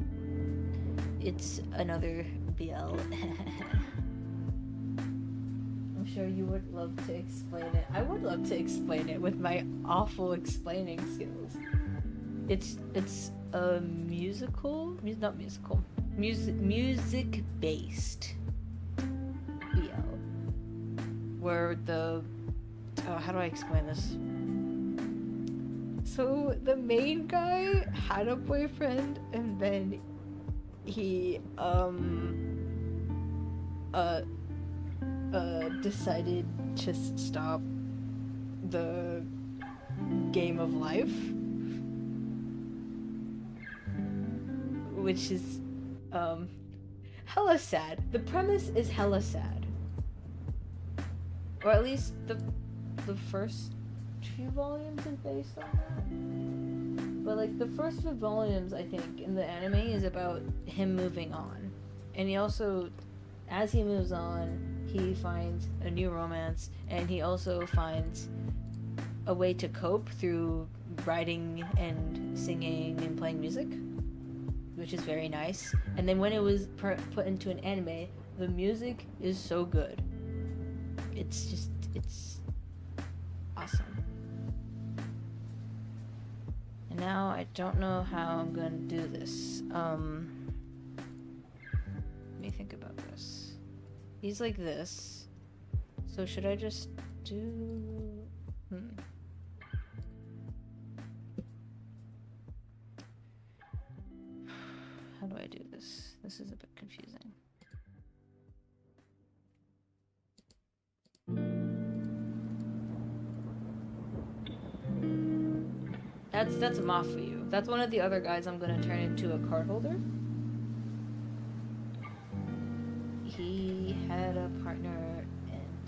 It's another BL. I'm sure you would love to explain it. I would love to explain it with my awful explaining skills. It's a musical, not musical, music based BL, where the how do I explain this? So the main guy had a boyfriend and then he decided to stop the game of life, which is hella sad. The premise is hella sad, or at least the first few volumes is based on that. But like the first few volumes, I think, in the anime is about him moving on. And he also, as he moves on, he finds a new romance, and he also finds a way to cope through writing and singing and playing music, which is very nice. And then when it was put into an anime, the music is so good. It's awesome. And now I don't know how I'm going to do this. Let me think about this. He's like this. So should I just do... How do I do this? This is a bit confusing. That's Mafuyu. That's one of the other guys I'm gonna turn into a card holder. He had a partner and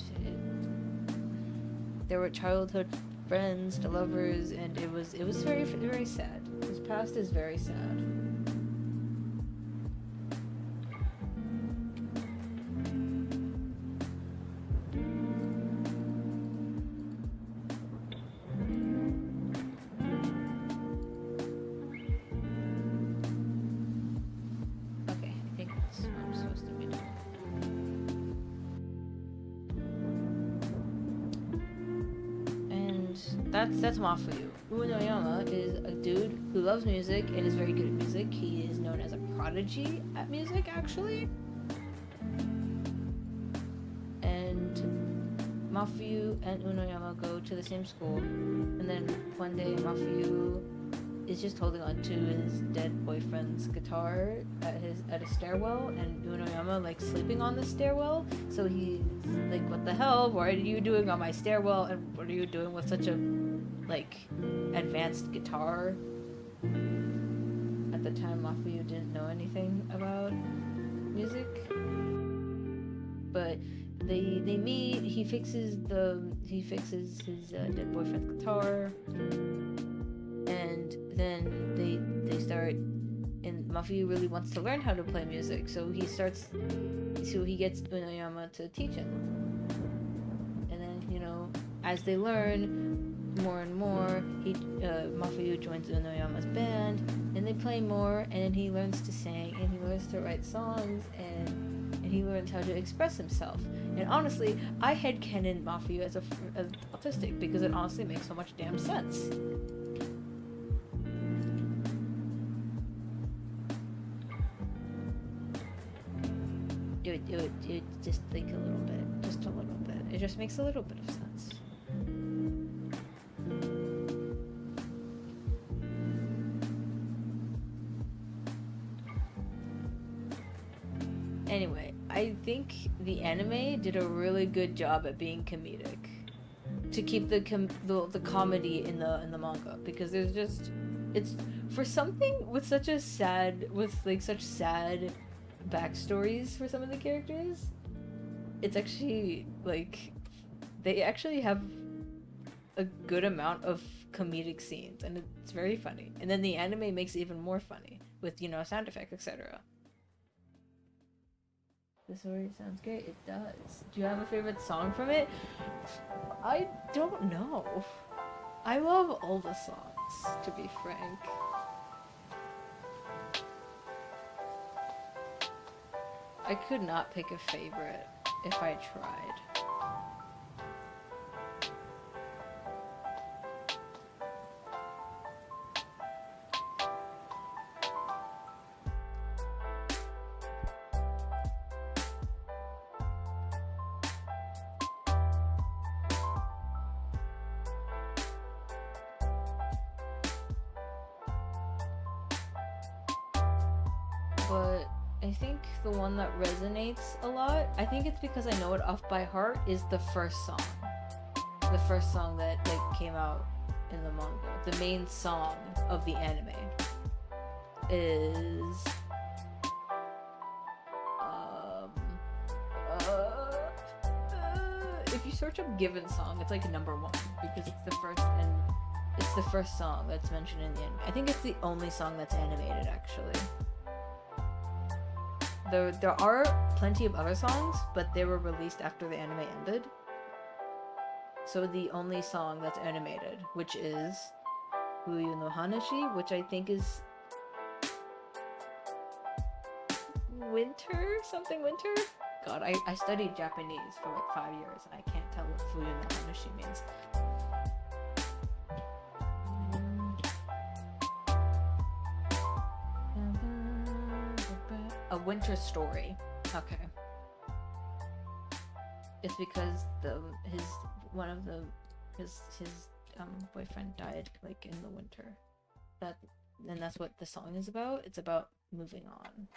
they were childhood friends to lovers, and it was very, very sad. His past is very sad. that's Mafuyu. Uenoyama is a dude who loves music and is very good at music. He is known as a prodigy at music, actually. And Mafuyu and Uenoyama go to the same school, and then one day Mafuyu is just holding on to his dead boyfriend's guitar at a stairwell, and Uenoyama like sleeping on the stairwell. So he's like, "What the hell? What are you doing on my stairwell? And what are you doing with such a like advanced guitar?" At the time, Mafuyu didn't know anything about music, but they meet. He fixes his dead boyfriend's guitar, and then they start. And Mafuyu really wants to learn how to play music, so he gets Uenoyama to teach him. And then, you know, as they learn more and more, Mafuyu joins Uenoyama's band, and they play more, and then he learns to sing, and he learns to write songs, and he learns how to express himself. And honestly, I headcanon Mafuyu as autistic, because it honestly makes so much damn sense. Do it, just think a little bit, just a little bit. It just makes a little bit of sense. Anyway, I think the anime did a really good job at being comedic, to keep the comedy in the manga, because it's for something with such sad backstories for some of the characters. It's actually like they actually have a good amount of comedic scenes, and it's very funny. And then the anime makes it even more funny with, you know, sound effects, etc. The story sounds great. It does. Do you have a favorite song from it? I don't know. I love all the songs, to be frank. I could not pick a favorite if I tried. But I think the one that resonates a lot, I think it's because I know it off by heart, is the first song. The first song that like came out in the manga. The main song of the anime is if you search up Given Song, it's like #1 because it's the first song that's mentioned in the anime. I think it's the only song that's animated, actually. There are plenty of other songs, but they were released after the anime ended. So the only song that's animated, which is Uyu no Hanashi, which I think is winter? God, I studied Japanese for like 5 years, and I can't tell what Fuyu no Hanashi means. A winter story. Okay. It's because his boyfriend died like in the winter. And that's what the song is about. It's about moving on.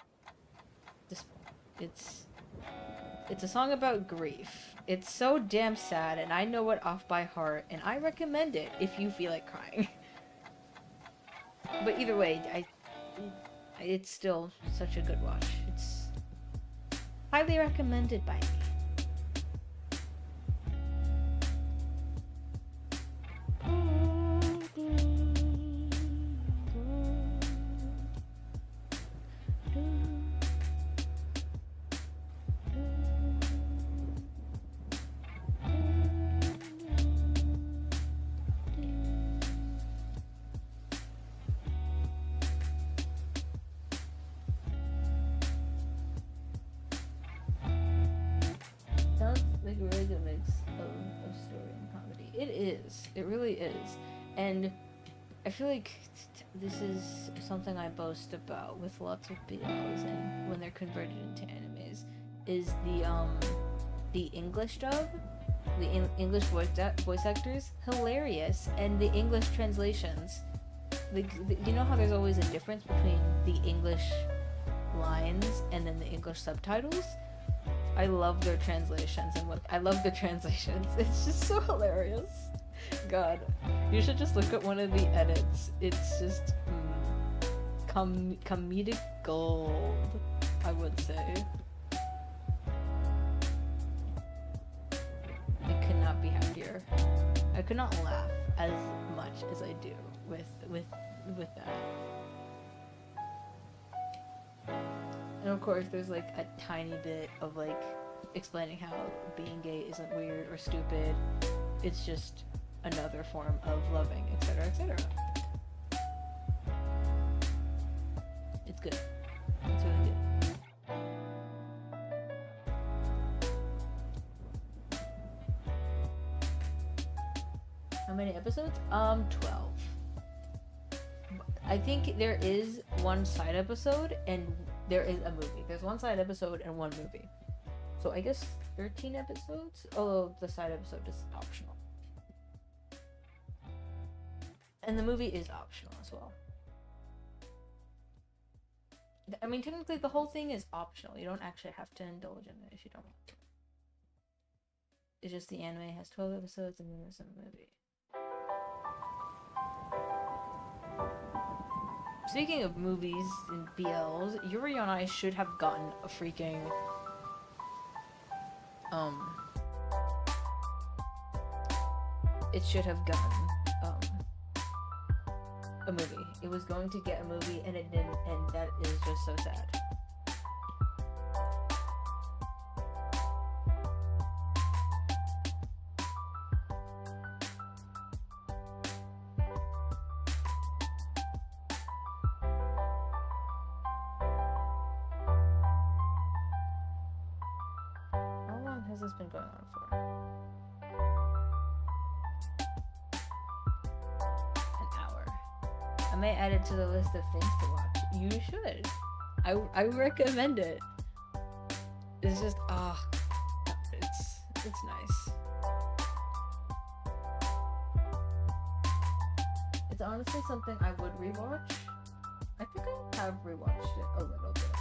It's a song about grief. It's so damn sad, and I know it off by heart, and I recommend it if you feel like crying. But either way, it's still such a good watch. It's highly recommended by me. it is. It really is. And I feel like this is something I boast about with lots of BLs and when they're converted into animes, is the English dub, the English voice actors, hilarious, and the English translations. Like, you know how there's always a difference between the English lines and then the English subtitles? I love their translations, and I love the translations. It's just so hilarious. God, you should just look at one of the edits. It's just comedic gold, I would say. I could not be happier. I could not laugh as much as I do with that. And of course, there's like a tiny bit of like explaining how being gay isn't weird or stupid. It's just another form of loving, etc., etc. It's good. It's really good. How many episodes? 12. I think there is one side episode and there is a movie. There's one side episode and one movie. So I guess 13 episodes? Although the side episode is optional. And the movie is optional as well. I mean, technically the whole thing is optional. You don't actually have to indulge in it if you don't want to. It's just the anime has 12 episodes and then there's a movie. Speaking of movies and BLs, Yuri on Ice should have gotten a freaking it should have gotten a movie. It was going to get a movie and it didn't, and that is just so sad. How long has this been going on for? I may add it to the list of things to watch. You should. I recommend it. It's just it's nice. It's honestly something I would rewatch. I think I have rewatched it a little bit.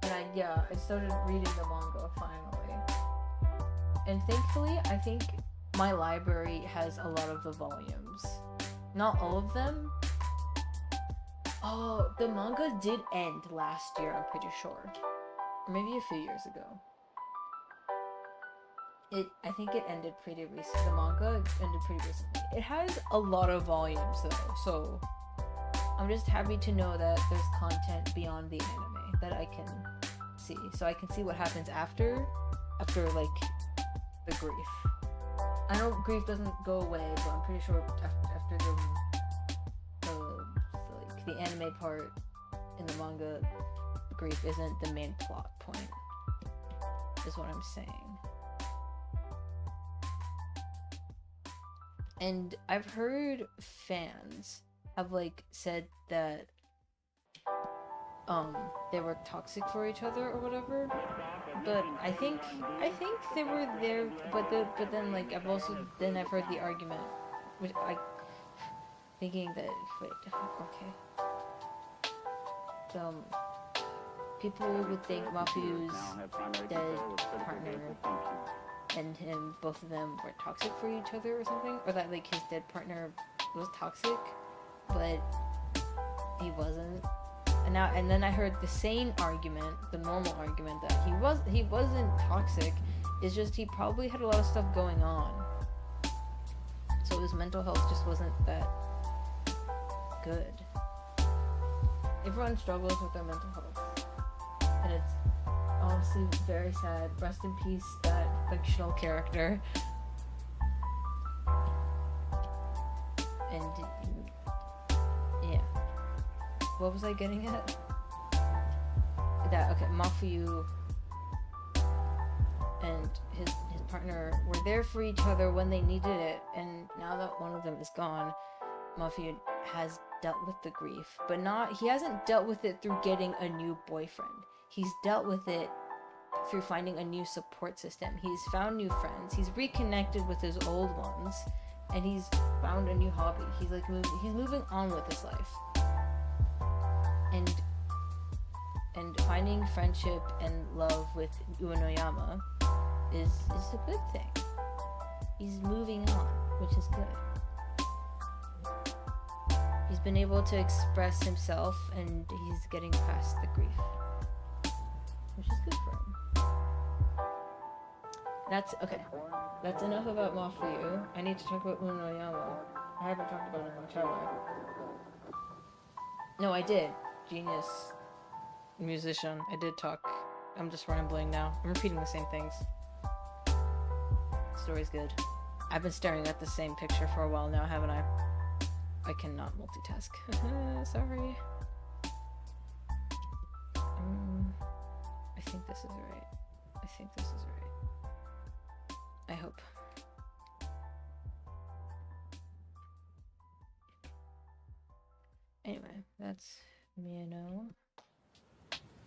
And I started reading the manga finally. And thankfully, I think my library has a lot of the volumes. Not all of them. Oh, the manga did end last year, I'm pretty sure. Or maybe a few years ago. I think it ended pretty recently. The manga ended pretty recently. It has a lot of volumes though, so I'm just happy to know that there's content beyond the anime that I can see. So I can see what happens after like the grief. I know grief doesn't go away, but I'm pretty sure after the anime part in the manga, grief isn't the main plot point, is what I'm saying. And I've heard fans have like said that they were toxic for each other or whatever, but I think they were there, but then like I've heard the argument, which thinking that okay, so people would think Mafu's dead partner and him, both of them were toxic for each other or something, or that like his dead partner was toxic, but he wasn't. And then I heard the sane argument, the normal argument, that he wasn't toxic. It's just he probably had a lot of stuff going on, so his mental health just wasn't that good. Everyone struggles with their mental health, and it's honestly very sad. Rest in peace, that fictional character. And yeah, what was I getting at? That okay, Mafuyu and his partner were there for each other when they needed it, and now that one of them is gone, Muffy has dealt with the grief, but he hasn't dealt with it through getting a new boyfriend. He's dealt with it through finding a new support system. He's found new friends. He's reconnected with his old ones, and he's found a new hobby. He's moving on with his life, and finding friendship and love with Uenoyama is a good thing. He's moving on, which is good. He's been able to express himself, and he's getting past the grief, which is good for him. That's okay. That's enough about Mafuyu. I need to talk about Uenoyama. I haven't talked about it in Charlotte. No, I did. Genius musician. I did talk. I'm just rambling now. I'm repeating the same things. Story's good. I've been staring at the same picture for a while now, haven't I? I cannot multitask. Sorry. I think this is right. I think this is right. I hope. Anyway, that's Miyano.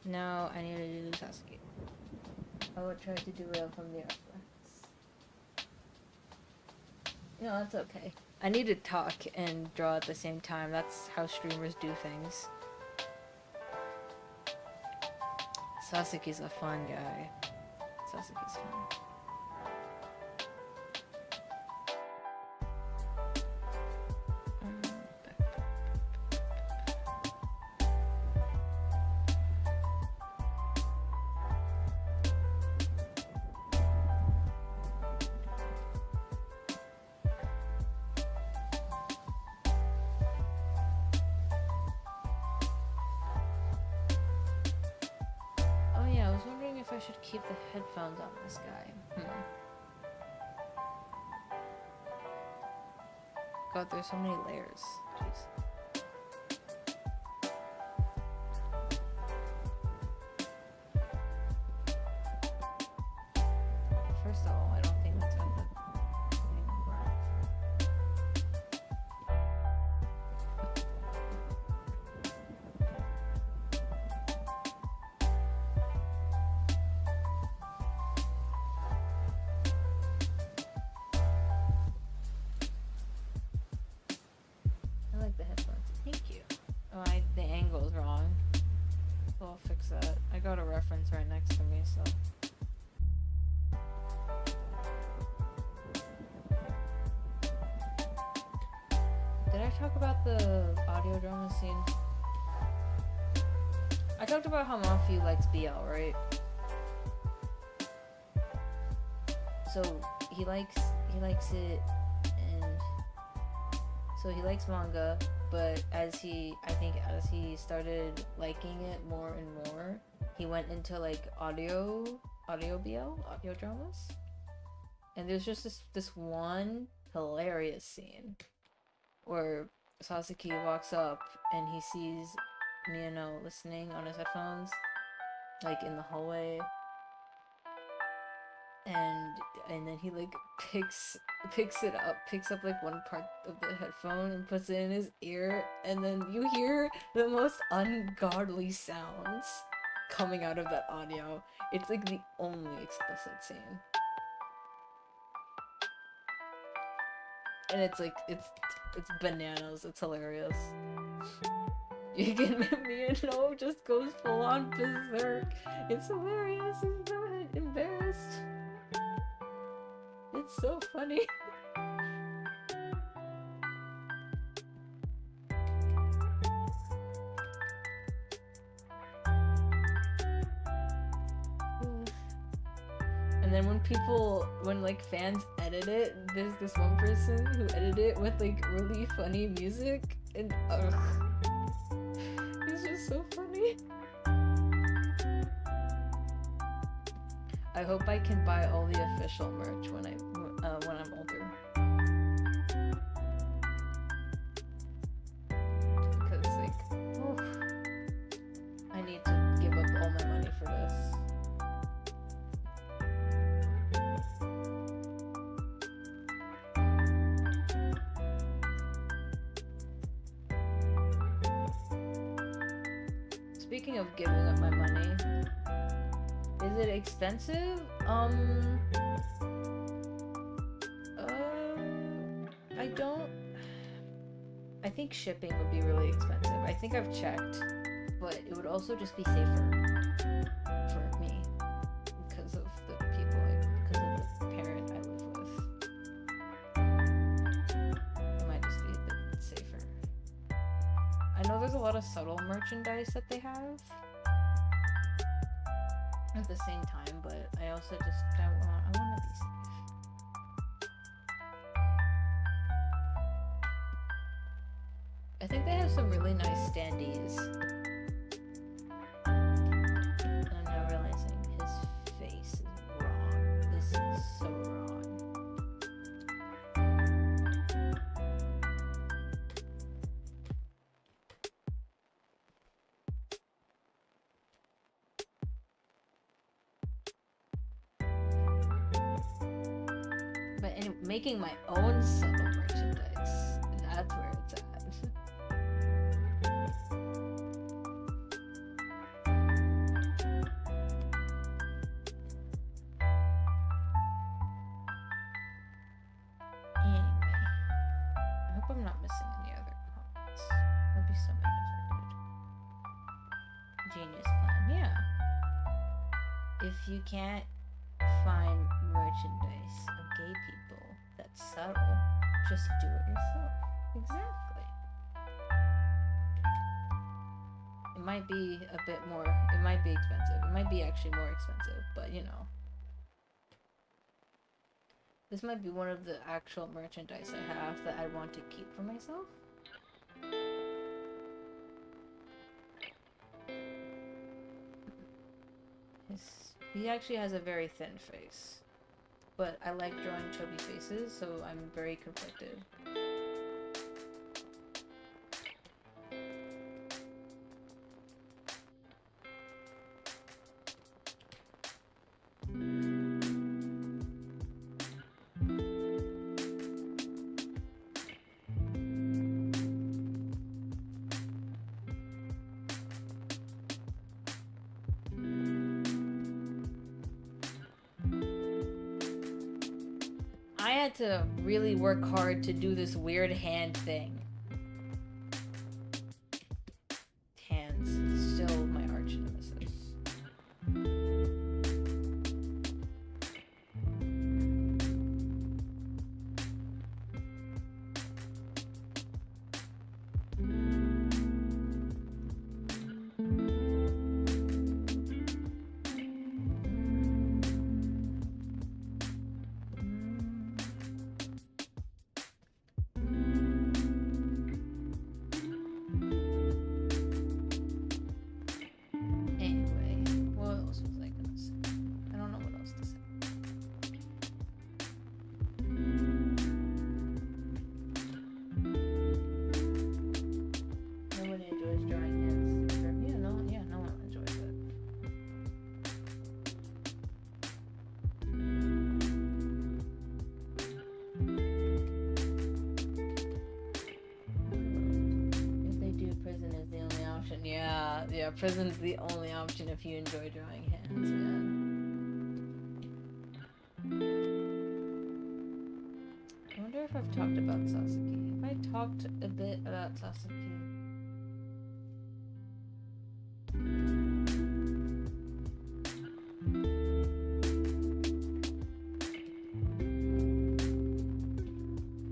Now I need to do Sasuke. I will try to do it from the reference. No, that's okay. I need to talk and draw at the same time. That's how streamers do things. Sasuke's a fun guy. Sasuke's fun. Should keep the headphones on this guy. God, there's so many layers. Jeez. First of all, I don't think that's gonna work. The angle's wrong. So I'll fix that. I got a reference right next to me, so. Did I talk about the audio drama scene? I talked about how Mafi likes BL, right? So he likes it, and so he likes manga. But as he started liking it more and more, he went into like audio dramas. And there's just this one hilarious scene where Sasuke walks up and he sees Miyano listening on his headphones, like in the hallway. And then he like picks up like one part of the headphone and puts it in his ear, and then you hear the most ungodly sounds coming out of that audio. It's like the only explicit scene. And it's like it's bananas, it's hilarious. You get Miyano just goes full on berserk. It's hilarious, he's so embarrassed. It's so funny. And then when like fans edit it, there's this one person who edited it with like really funny music, and it's just so funny. I hope I can buy all the official merch when I'm older. Because like, I need to give up all my money for this. Speaking of giving up my money, is it expensive? I don't. I think shipping would be really expensive. I think I've checked, but it would also just be safer for me because of the people, because of the parent I live with. It might just be a bit safer. I know there's a lot of subtle merchandise that they have at the same time, but I also just I want to be safe. I think they have some really nice standees. And I'm now realizing his face is wrong. This is so wrong. But anyway, making my own subtle merchandise, that's where it's at. I'm not missing any other comments. I'd be so mad if I did. Genius plan, yeah. If you can't find merchandise of gay people that's subtle, just do it yourself. Exactly. It might be a bit more, it might be expensive. It might be actually more expensive, but you know. This might be one of the actual merchandise I have that I want to keep for myself. He actually has a very thin face. But I like drawing chubby faces, so I'm very conflicted. I had to really work hard to do this weird hand thing. Hands, still my arch nemesis. Yeah, prison's the only option if you enjoy drawing hands, man. I wonder if I've talked about Sasuke. Have I talked a bit about Sasuke?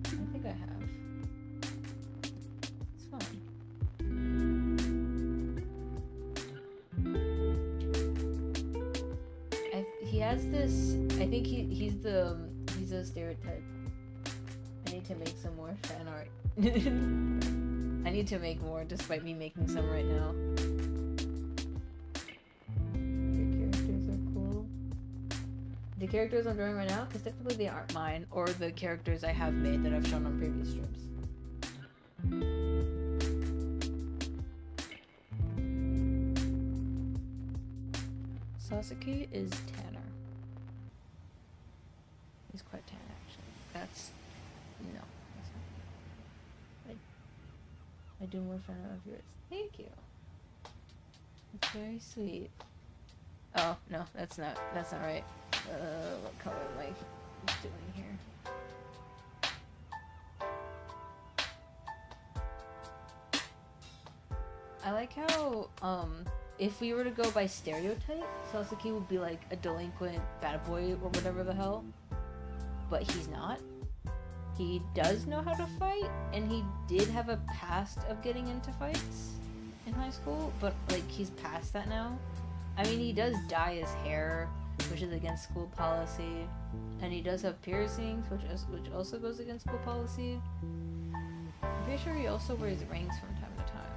I think I have. It's fun. He has this. I think he's a stereotype. I need to make some more fan art. I need to make more, despite me making some right now. The characters are cool. The characters I'm drawing right now, because technically they aren't mine, or the characters I have made that I've shown on previous streams. Sasuke is tanner. He's quite tan, actually. That's... no. That's not. I do more fun of yours. Thank you. It's very sweet. Oh, no, that's not right. What color am I doing here? I like how, if we were to go by stereotype, Sasaki would be like a delinquent bad boy or whatever the hell. But he's not. He does know how to fight, and he did have a past of getting into fights in high school, but like he's past that now. I mean, he does dye his hair, which is against school policy, and he does have piercings, which also goes against school policy. I'm pretty sure he also wears rings from time to time.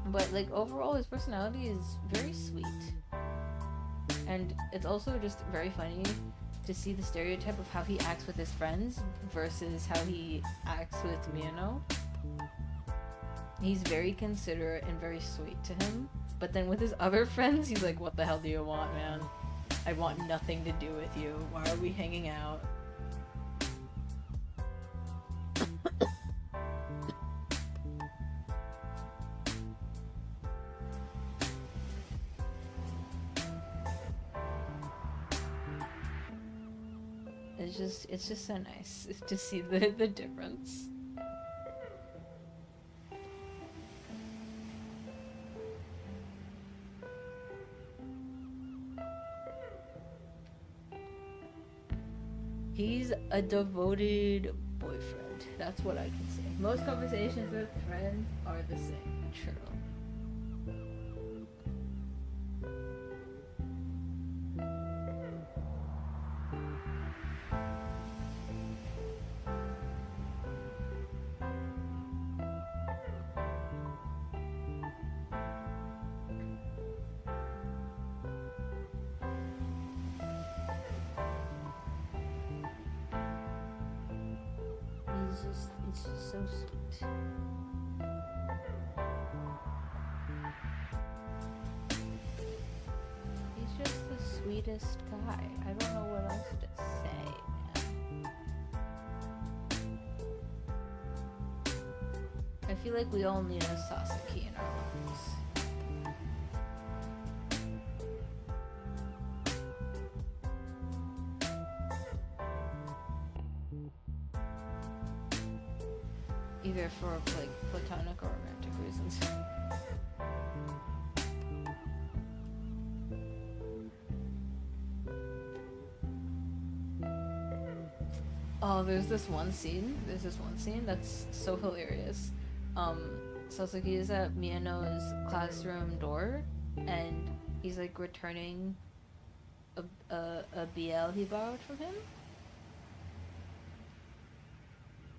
But like overall, his personality is very sweet, and it's also just very funny to see the stereotype of how he acts with his friends versus how he acts with Miyano. He's very considerate and very sweet to him, but then with his other friends, he's like, what the hell do you want, man? I want nothing to do with you. Why are we hanging out? It's just so nice to see the difference. He's a devoted boyfriend. That's what I can say. Most conversations with friends are the same. True. It's just so sweet. He's just the sweetest guy. I don't know what else to say, man. I feel like we all need a Sasaki in our lives. Either for like platonic or romantic reasons. Oh, there's this one scene that's so hilarious. Sasaki is at Miyano's classroom door, and he's like returning a BL he borrowed from him.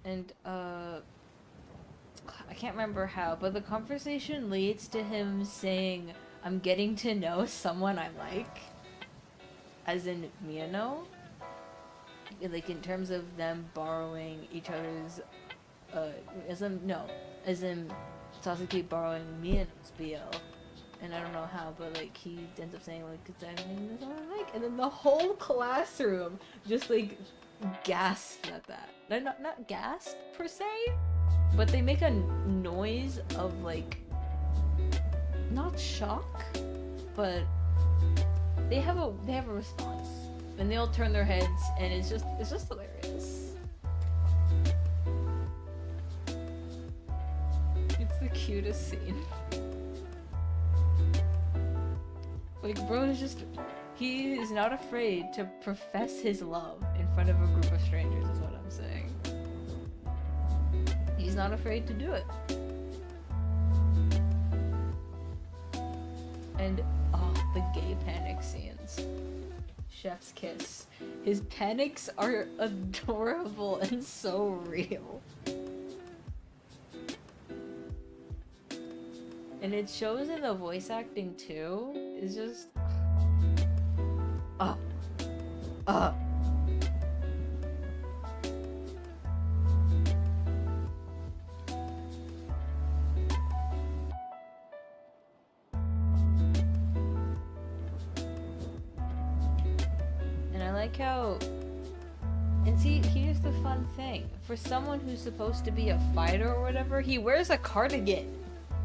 And I can't remember how, but the conversation leads to him saying, I'm getting to know someone I like, as in Miyano. Like in terms of them borrowing each other's, as in Sasaki borrowing Miyano's BL. And I don't know how, but like he ends up saying like, cause I don't know what I like, and then the whole classroom just like gasped at that. Not gasp per se, but they make a noise of like, not shock, but they have a response, and they all turn their heads, and it's just hilarious. It's the cutest scene. Like, bro is just, he is not afraid to profess his love in front of a group of strangers, is what I'm saying. He's not afraid to do it. And, oh, the gay panic scenes. Chef's kiss. His panics are adorable and so real. And it shows in the voice acting too. It's just... And I like how... And see, here's the fun thing. For someone who's supposed to be a fighter or whatever, he wears a cardigan.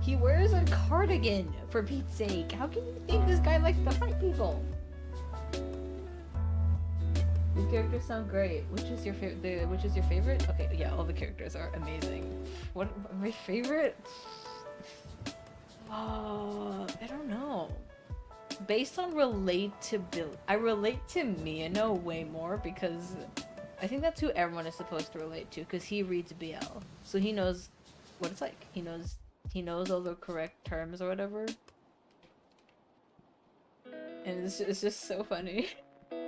He wears a cardigan, for Pete's sake. How can you think this guy likes to fight people? The characters sound great. Which is your favorite? Which is your favorite? Okay, yeah, all the characters are amazing. What my favorite? I don't know. Based on relatability, I relate to Miano way more because I think that's who everyone is supposed to relate to because he reads BL, so he knows what it's like. He knows all the correct terms or whatever, and it's just so funny.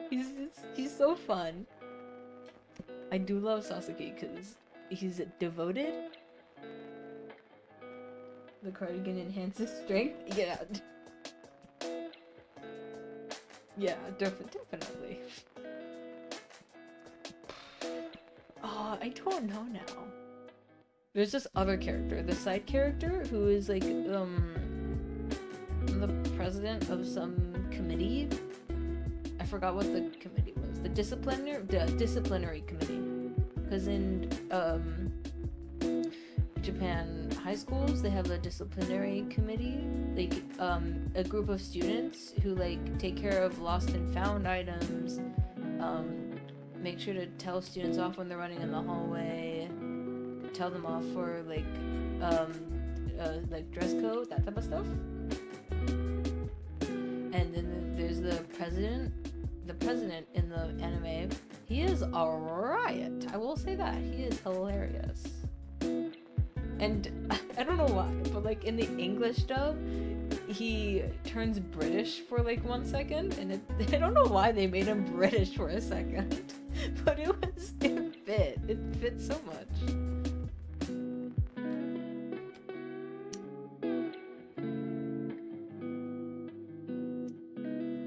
He's so fun. I do love Sasuke because he's devoted. The cardigan enhances strength. Yeah. Yeah, definitely. Oh, I don't know now. There's this other character, the side character, who is like, the president of some committee. I forgot what the committee was. The disciplinary committee. Because in, Japan high schools, they have a disciplinary committee, like a group of students who like take care of lost and found items, make sure to tell students off when they're running in the hallway, tell them off for like dress code, that type of stuff. And then there's the president in the anime. He is a riot, I will say that. He is hilarious. And I don't know why, but like in the English dub, he turns British for like 1 second, and I don't know why they made him British for a second, but it fit so much.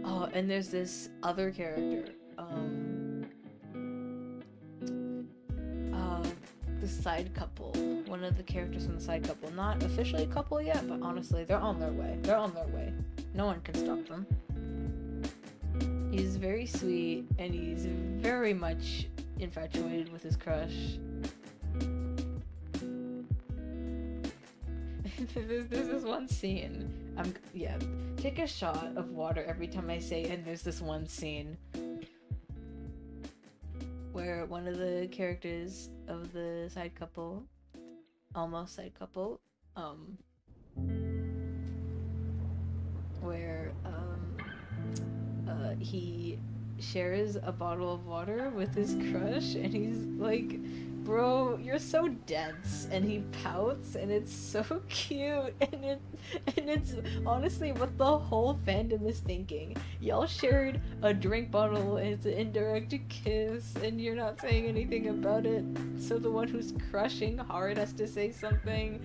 Oh, and there's this other character, the side couple. One of the characters from the side couple. Not officially a couple yet, but honestly, they're on their way. No one can stop them. He's very sweet, and he's very much infatuated with his crush. There's this one scene. Take a shot of water every time I say, and there's this one scene where one of the characters of the side couple, almost side couple, where he shares a bottle of water with his crush, and he's like, bro, you're so dense, and he pouts, and it's so cute, and it's honestly what the whole fandom is thinking. Y'all shared a drink bottle, and it's an indirect kiss, and you're not saying anything about it, so the one who's crushing hard has to say something.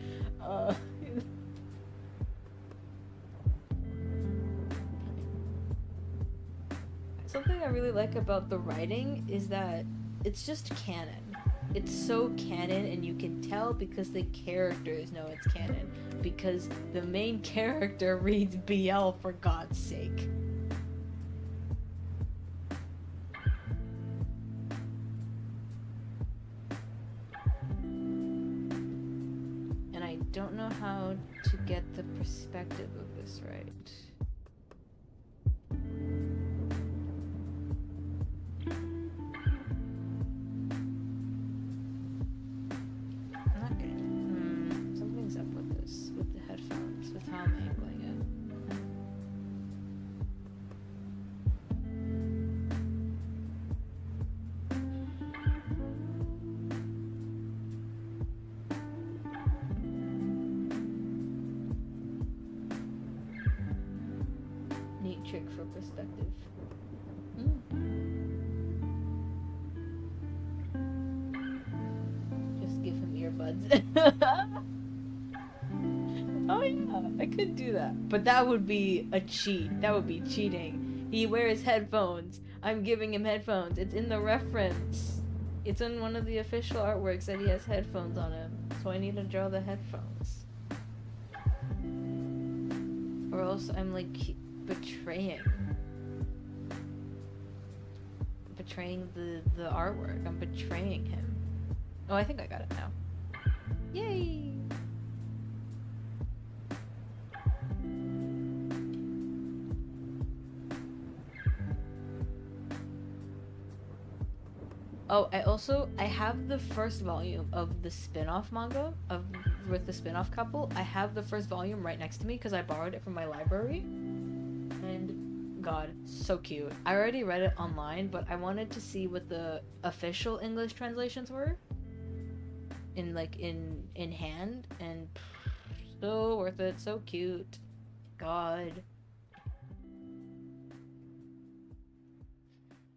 Something I really like about the writing is that it's just canon. It's so canon, and you can tell because the characters know it's canon. Because the main character reads BL, for God's sake. And I don't know how to get the perspective of this right. Trick for perspective. Just give him earbuds. Oh yeah, I could do that. But that would be a cheat. That would be cheating. He wears headphones. I'm giving him headphones. It's in the reference. It's in one of the official artworks that he has headphones on him. So I need to draw the headphones. Or else I'm like betraying the artwork. I'm betraying him. Oh, I think I got it now. Yay! Oh, I have the first volume of the spin-off manga of with the spin-off couple. I have the first volume right next to me because I borrowed it from my library. And God, so cute. I already read it online, but I wanted to see what the official English translations were in like in hand, and so worth it, so cute. God.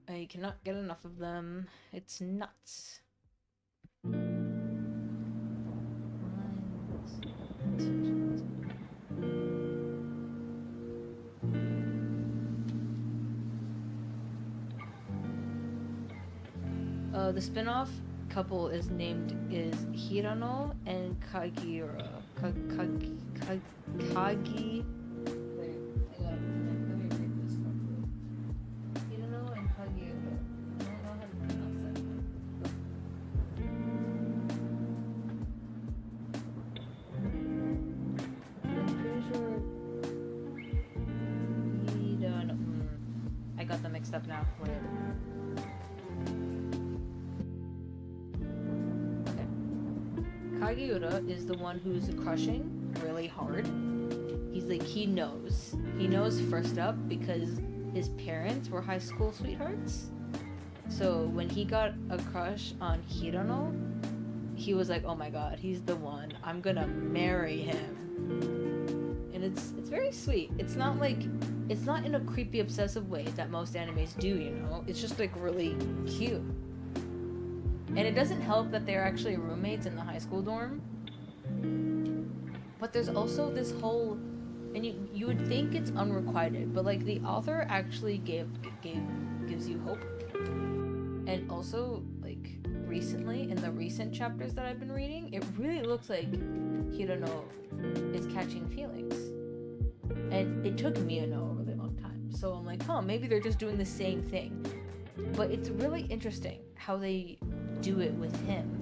I cannot get enough of them. It's nuts. The spin-off couple is Hirano and Kagiura. Kagi. Wait, let me read this properly. Hirano and Kagiura. I don't know how to pronounce that. I'm pretty sure Hirano. I got them mixed up now. Whatever. Kagiura is the one who's crushing really hard. He's like, he knows first up because his parents were high school sweethearts. So when he got a crush on Hirano, he was like, oh my god, he's the one. I'm gonna marry him. And it's very sweet. It's not in a creepy obsessive way that most animes do, you know? It's just like really cute. And it doesn't help that they're actually roommates in the high school dorm. But there's also this whole, and you would think it's unrequited, but like the author actually gives you hope. And also, like recently, in the recent chapters that I've been reading, it really looks like Hirano is catching feelings. And it took Miyano a really long time. So I'm like, huh, maybe they're just doing the same thing. But it's really interesting how they do it with him.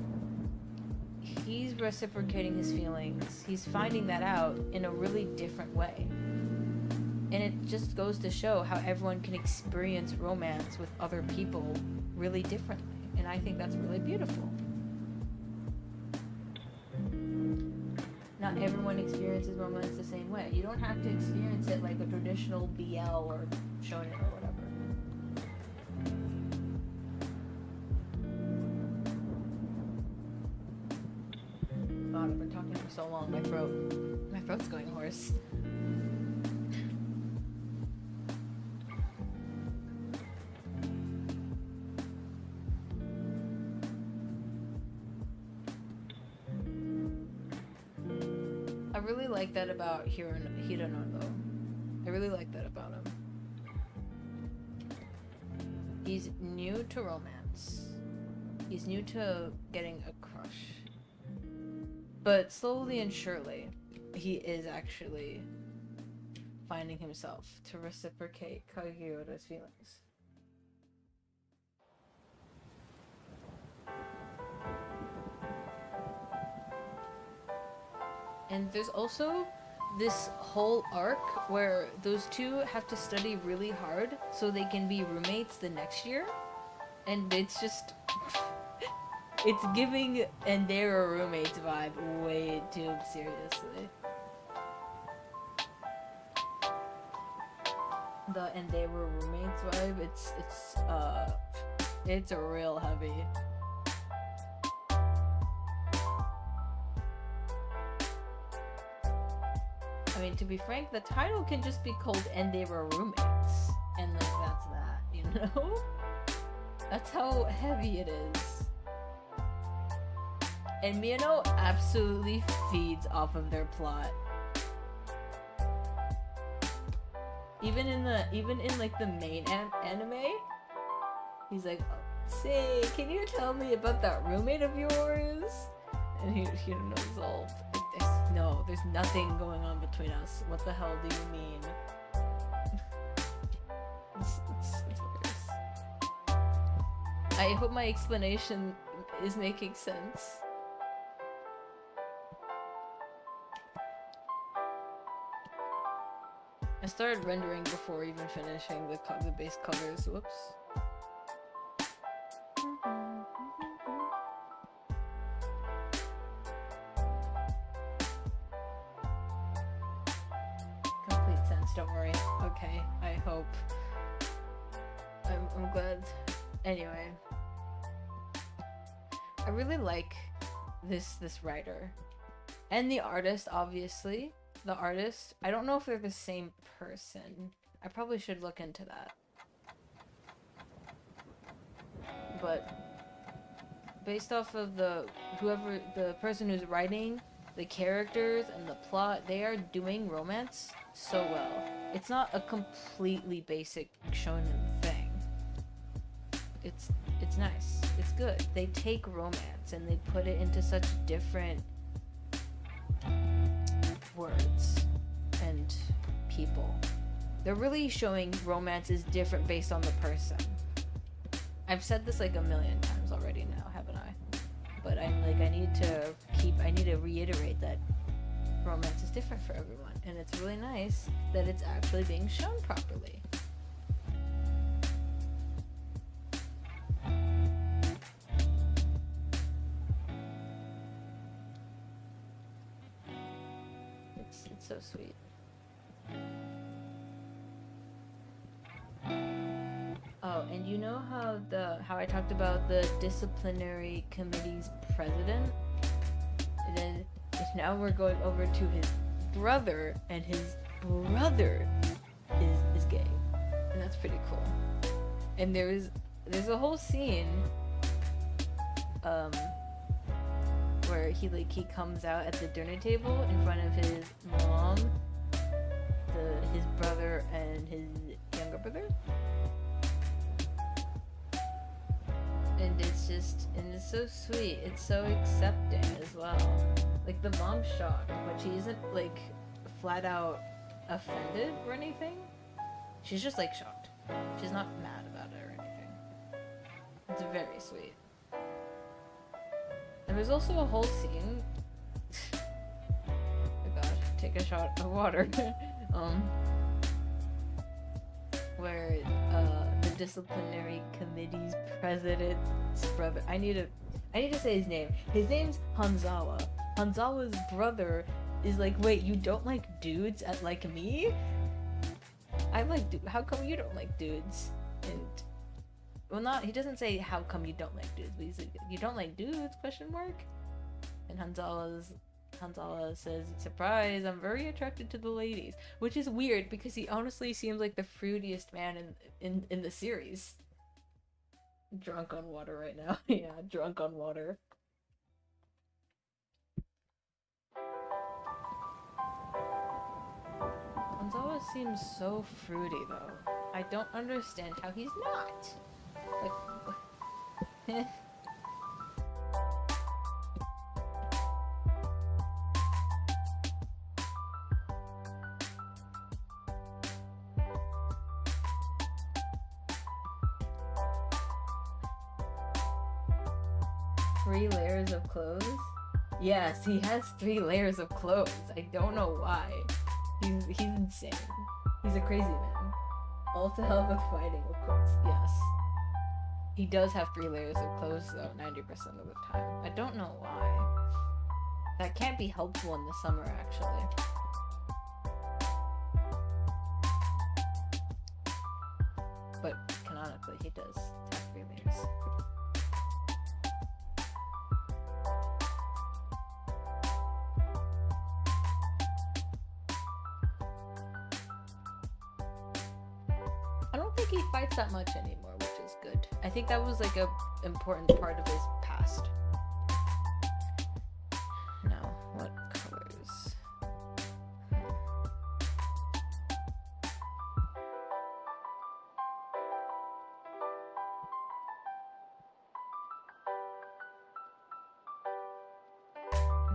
He's reciprocating his feelings. He's finding that out in a really different way. And it just goes to show how everyone can experience romance with other people really differently. And I think that's really beautiful. Not everyone experiences romance the same way. You don't have to experience it like a traditional BL or shonen or whatever. God, I've been talking for so long, my throat's going hoarse. I really like that about Hirano though. I really like that about him. He's new to romance. He's new to getting a crush. But slowly and surely, he is actually finding himself to reciprocate Kagiura's feelings. And there's also this whole arc where those two have to study really hard so they can be roommates the next year. And it's just... it's giving and they're a roommates vibe way too seriously. The and they were roommates vibe, it's real heavy. I mean, to be frank, the title can just be called And They Were Roommates. And like, that's that, you know? That's how heavy it is. And Miyano absolutely feeds off of their plot. Even in like the main anime, he's like, say, can you tell me about that roommate of yours? And he knows all. No, there's nothing going on between us. What the hell do you mean? It's hilarious. I hope my explanation is making sense. I started rendering before even finishing the base colors. Whoops. romance, don't worry. Okay, I hope. I'm glad. Anyway. I really like this writer. And the artist, obviously. The artist. I don't know if they're the same person. I probably should look into that. But based off of the person who's writing the characters and the plot, they are doing romance so well. It's not a completely basic shonen thing. It's nice. It's good. They take romance and they put it into such different words and people. They're really showing romance is different based on the person. I've said this like a million times already now, haven't I? But I need to reiterate that romance is different for everyone, and it's really nice that it's actually being shown properly. It's so sweet. Oh, and you know how I talked about the disciplinary committee's president? And then now we're going over to his brother, and his brother is gay. And that's pretty cool. And there's a whole scene where he comes out at the dinner table in front of his mom, his brother and his younger brother. And it's so sweet. It's so accepting as well. Like, the mom's shocked, but she isn't like flat out offended or anything. She's just like shocked. She's not mad about it or anything. It's very sweet. And there's also a whole scene. Oh gosh, take a shot of water. Where the disciplinary committee's president's brother. I need to say his name. His name's Hanzawa. Hanzawa's brother is like, wait, you don't like dudes like me? I like how come you don't like dudes? And well, he doesn't say how come you don't like dudes, but he's like, you don't like dudes? ? And Hanzawa says, surprise, I'm very attracted to the ladies, which is weird because he honestly seems like the fruitiest man in the series. Drunk on water right now. Yeah, drunk on water. Hanzawa seems so fruity though. I don't understand how he's not. Like, 3 layers of clothes? Yes, he has 3 layers of clothes. I don't know why. He's insane. He's a crazy man. All to help with fighting, of course. Yes. He does have 3 layers of clothes though, 90% of the time. I don't know why. That can't be helpful in the summer, actually. But canonically, he does have 3 layers. I don't think he fights that much anymore, which is good. I think that was like a important part of his past. Now, what colors?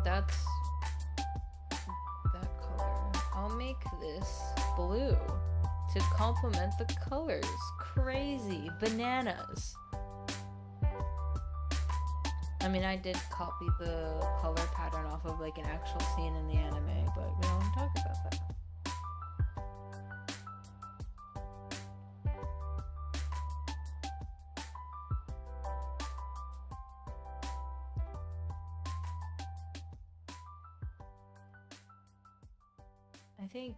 That's that color. I'll make this blue to complement the colors. Crazy. Bananas. I mean, I did copy the color pattern off of like an actual scene in the anime, but we don't want to talk about that. I think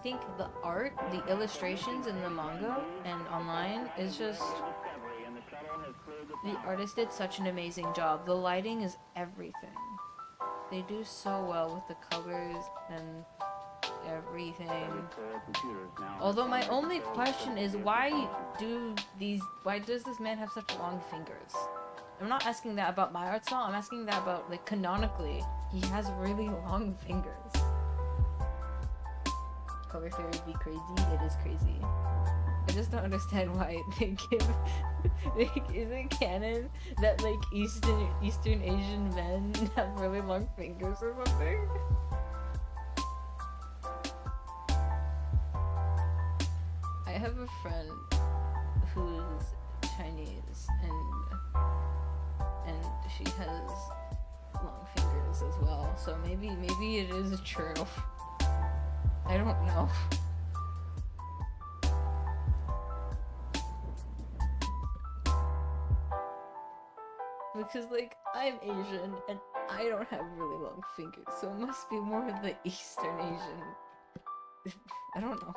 think the art, the illustrations in the manga and online is just the artist did such an amazing job. The lighting is everything. They do so well with the colors and everything. Although my only question is why does this man have such long fingers? I'm not asking that about my art style, I'm asking that about, like, canonically, he has really long fingers. Color theory be crazy, it is crazy. I just don't understand why they give, like, is it canon that, like, Eastern Asian men have really long fingers or something? I have a friend who's Chinese and she has long fingers as well, so maybe it is true. I don't know. Because, like, I'm Asian and I don't have really long fingers, so it must be more of the Eastern Asian. I don't know.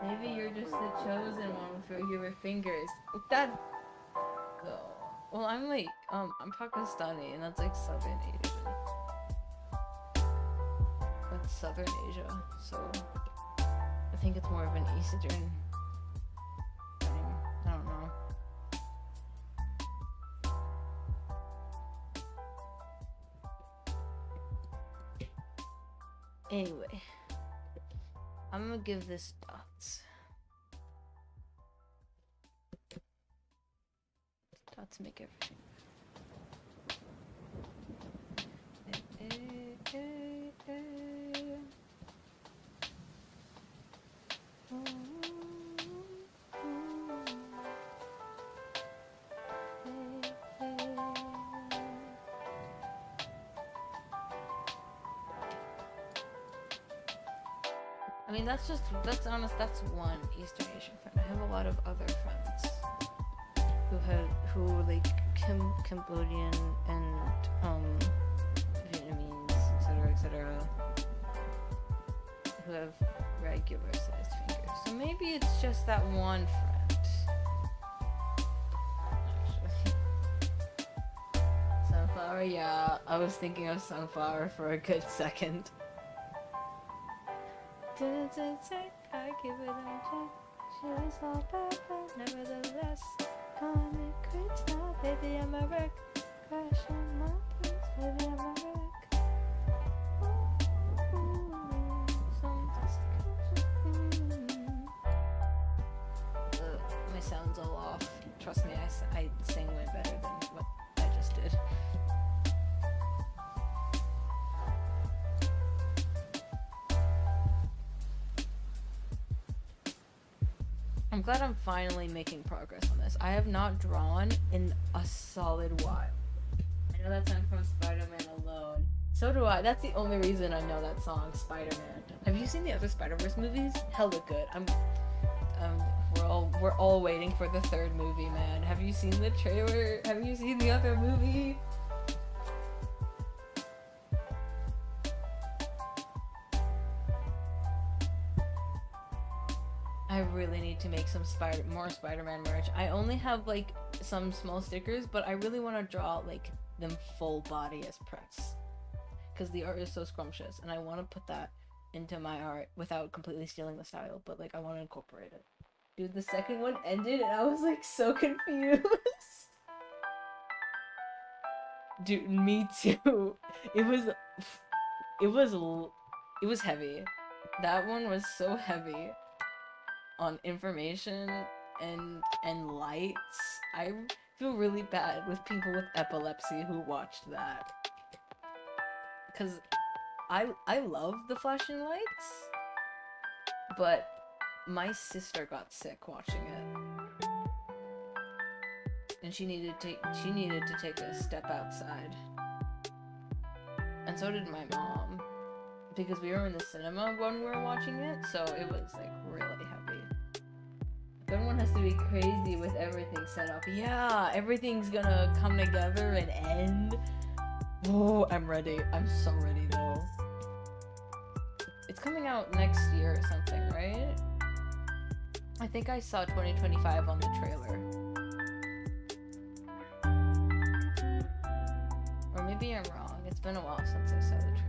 Maybe you're just the chosen one with regular fingers. That. Oh. Well, I'm like, I'm Pakistani, and that's like Southern Asian. That's Southern Asia, so I think it's more of an Eastern thing. I don't know. Anyway, I'm gonna give this dots. Dots make everything. I mean, that's honest, that's one Eastern Asian friend. I have a lot of other friends who like Cambodian and Vietnamese, etc., who have regular sized fingers. So maybe it's just that one friend. Actually. Sunflower, yeah, I was thinking of Sunflower for a good second. I give it a check. She was all perfect, nevertheless. Calling me quits now, baby, I'm a wreck. Crash on my place, baby, I'm a wreck. My sound's all off. Trust me, I sing way better than what I just did. I'm glad I'm finally making progress on this. I have not drawn in a solid while. I know that song from Spider-Man Alone. So do I. That's the only reason I know that song, Spider-Man. Have you seen the other Spider-Verse movies? Hella good. We're all waiting for the third movie, man. Have you seen the trailer? Have you seen the other movie? I really need to make some more Spider-Man merch. I only have like some small stickers, but I really want to draw like them full body as prints, because the art is so scrumptious, and I want to put that into my art without completely stealing the style. But like, I want to incorporate it. Dude, the second one ended, and I was like so confused. Dude, me too. It was heavy. That one was so heavy on information and lights. I feel really bad with people with epilepsy who watched that. Cause I love the flashing lights, but my sister got sick watching it. And she needed to take a step outside. And so did my mom. Because we were in the cinema when we were watching it, so it was like really heavy. Everyone has to be crazy with everything set up. Yeah, everything's gonna come together and end. Oh, I'm ready. I'm so ready though. It's coming out next year or something, right? I think I saw 2025 on the trailer. Or maybe I'm wrong. It's been a while since I saw the trailer.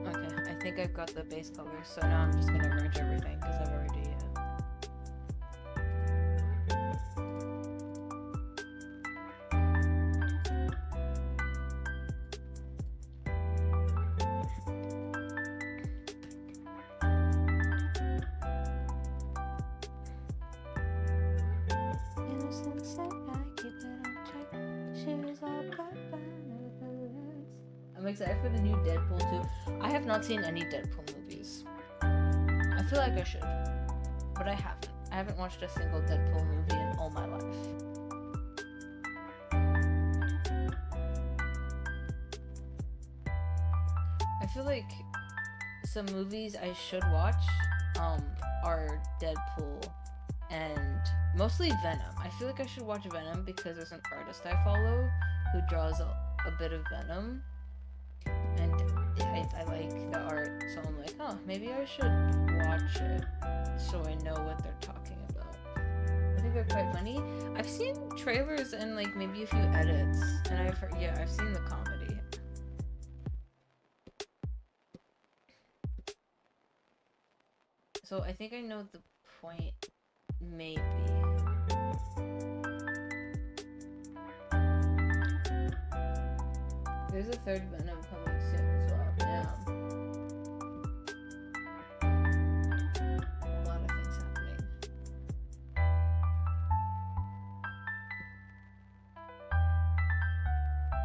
Okay, I think I've got the base color, so now I'm just gonna merge everything because I've already I'm excited for the new Deadpool too. I have not seen any Deadpool movies. I feel like I should, but I haven't. I haven't watched a single Deadpool movie in all my life. I feel like some movies I should watch are Deadpool and mostly Venom. I feel like I should watch Venom because there's an artist I follow who draws a bit of Venom. And I like the art, so I'm like, oh, maybe I should watch it so I know what they're talking about. I think they're quite funny. I've seen trailers and like maybe a few edits, and I've seen the comedy. So I think I know the point, maybe. There's a third Venom coming soon as well. Yeah. A lot of things happening.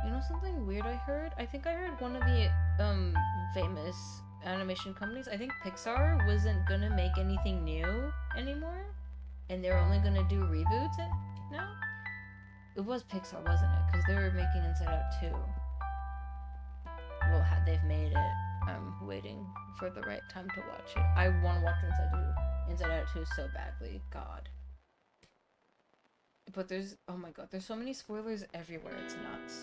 You know something weird I heard? I think I heard one of the famous animation companies, I think Pixar, wasn't gonna make anything new anymore. And they're only gonna do reboots now? It was Pixar, wasn't it? Because they were making Inside Out 2. Well, they've made it. I'm waiting for the right time to watch it. I want to watch Inside Out 2 so badly. God. But oh my god, there's so many spoilers everywhere. It's nuts.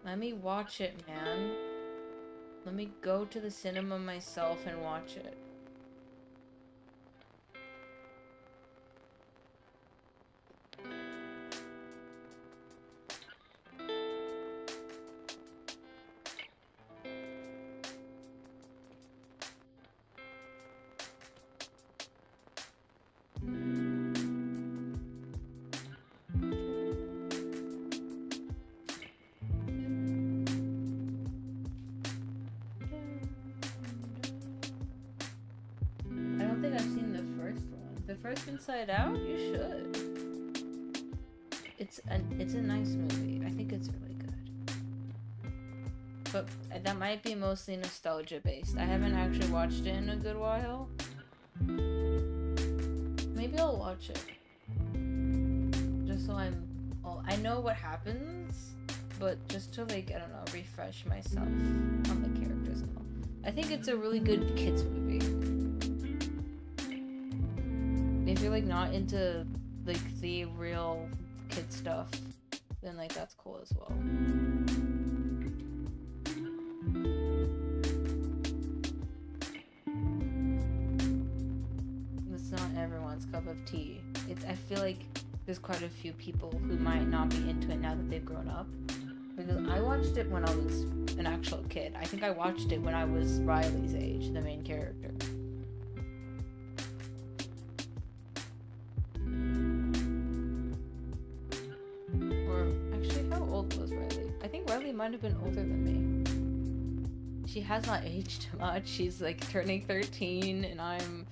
Let me watch it, man. Let me go to the cinema myself and watch it. First Inside Out? You should. It's a nice movie. I think it's really good. But that might be mostly nostalgia based. I haven't actually watched it in a good while. Maybe I'll watch it. Just so I know what happens, but just to like, I don't know, refresh myself on the characters and all. I think it's a really good kids movie. If you're like not into like the real kid stuff, then like that's cool as well. It's not everyone's cup of tea. I feel like there's quite a few people who might not be into it now that they've grown up. Because I watched it when I was an actual kid. I think I watched it when I was Riley's age, the main character. Might have been older than me. She has not aged much. She's like turning 13 and I'm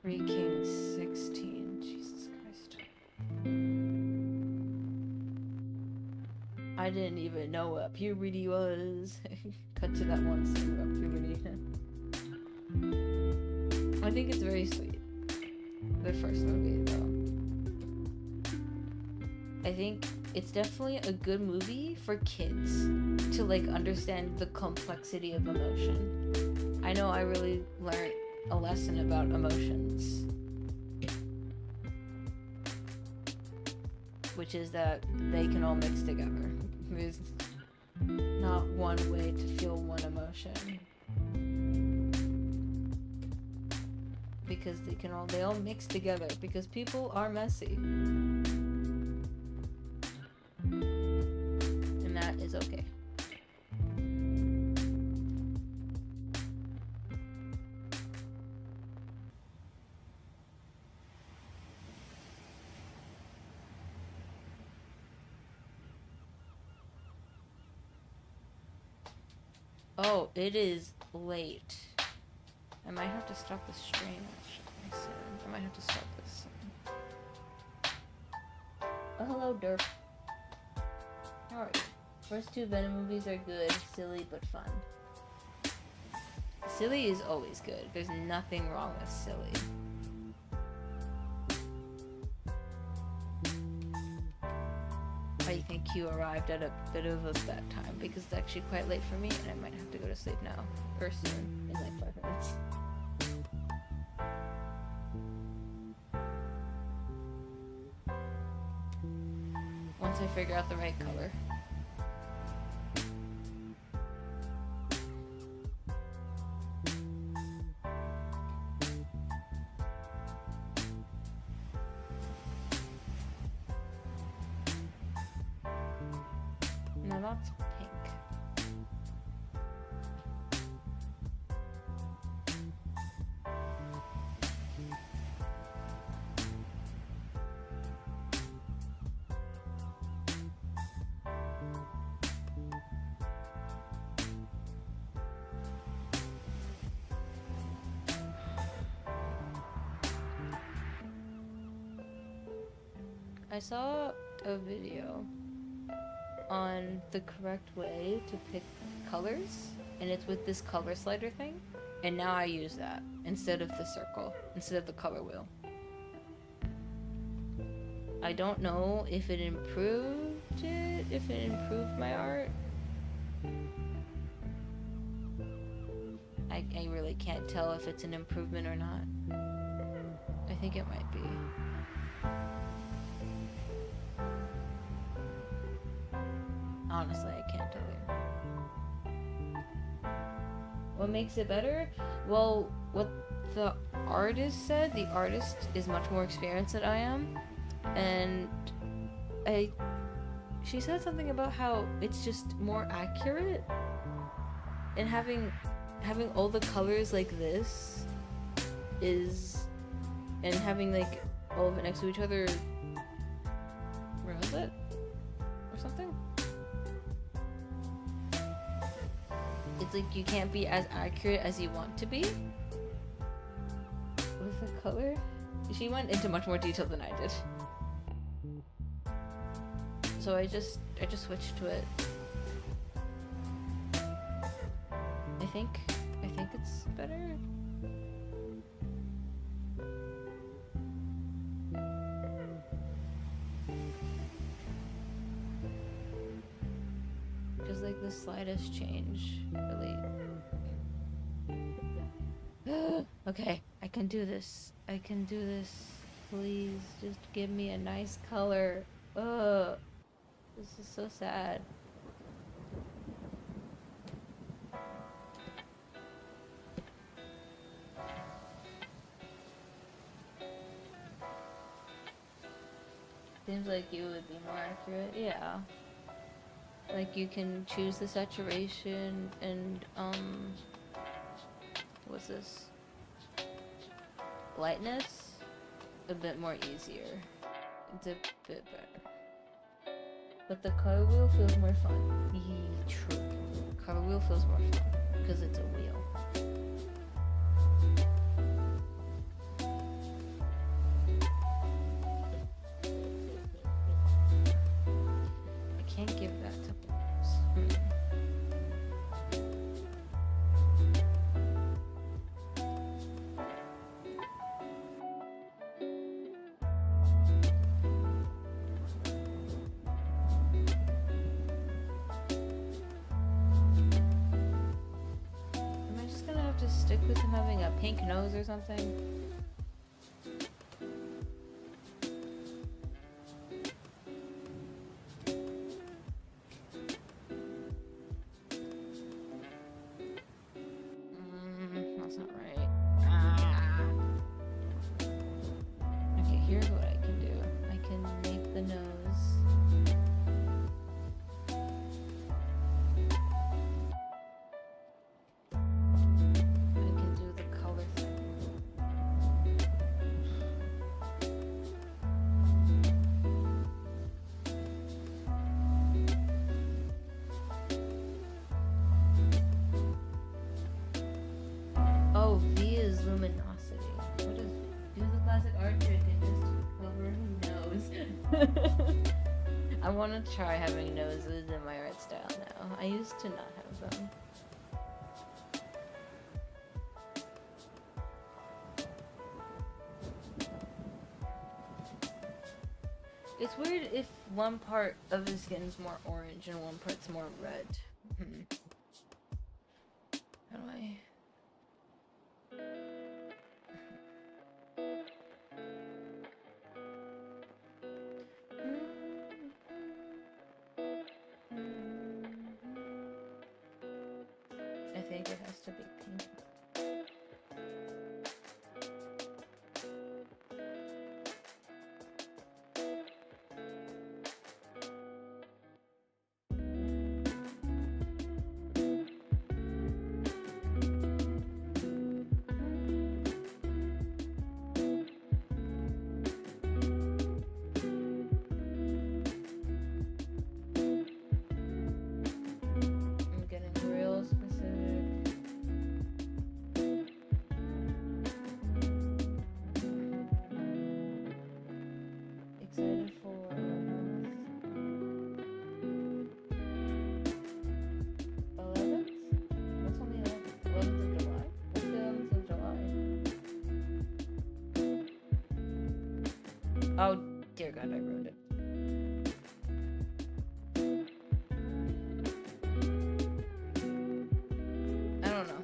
freaking 16. Jesus Christ. I didn't even know what puberty was. Cut to that one scene about puberty. I think it's very sweet. The first movie, though. I think it's definitely a good movie for kids to like understand the complexity of emotion. I know I really learned a lesson about emotions, which is that they can all mix together. There's not one way to feel one emotion, because they all mix together, because people are messy, and that is okay. Oh, it is late. I might have to stop the stream actually soon. I might have to stop this soon. Oh, hello, Derp. How are you? First two Venom movies are good, silly but fun. Silly is always good. There's nothing wrong with silly. I think you arrived at a bit of a bad time because it's actually quite late for me and I might have to go to sleep now. Or soon, in like 5 minutes. Once I figure out the right color. Now that's pink. I saw a video on the correct way to pick colors, and it's with this color slider thing, and now I use that instead of the circle, instead of the color wheel. I don't know if it improved my art. I really can't tell if it's an improvement or not. I think it might be. Honestly, I can't tell you. What makes it better? Well, what the artist said, the artist is much more experienced than I am, and she said something about how it's just more accurate, and having all the colors like this is, and having like all of it next to each other, where was it? Or something? It's like you can't be as accurate as you want to be with the color. She went into much more detail than I did. So I just switched to it. I think it's better. Just like the slightest change, really. Okay, I can do this. I can do this. Please, just give me a nice color. Ugh. This is so sad. Seems like you would be more accurate. Yeah. Like you can choose the saturation and what's this? Lightness a bit more easier. It's a bit better. But the car wheel feels more fun. True. Car wheel feels more fun because it's a wheel. I can't give that to balls. Am I just gonna have to stick with him having a pink nose or something? That's not right. Okay, here's what I can do. I can make the nose. I can do the color thing. Oh, V is luminosity. What is do the classic art trick and just cover nose? I want to try having noses in my art style now. I used to not have them. It's weird if one part of his skin's more orange and one part's more red. How do I... I think it has to be pink. I'm getting real specific. Excited for 11th? What's on the 11th? 11th of July? What's the 11th of July? Oh, dear God, I ruined it. I don't know.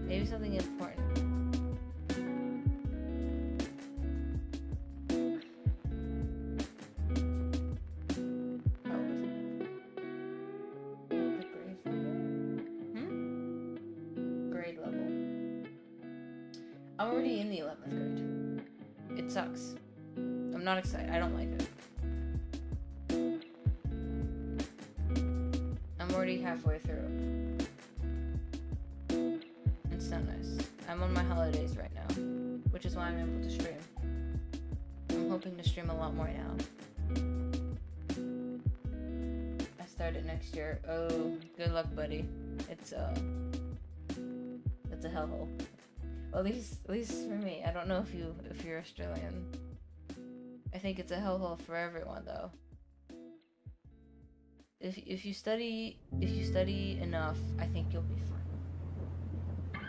Maybe something important. Oh, was it? The grade level? Grade level. I'm already in the 11th grade. It sucks. I'm not excited. I don't like it. I'm already halfway through. It's not nice. I'm on my holidays right now, which is why I'm able to stream. I'm hoping to stream a lot more now. I start it next year. Oh, good luck, buddy. It's a hellhole. Well, at least for me. I don't know if you're Australian. I think it's a hellhole for everyone, though. If you study enough, I think you'll be fine.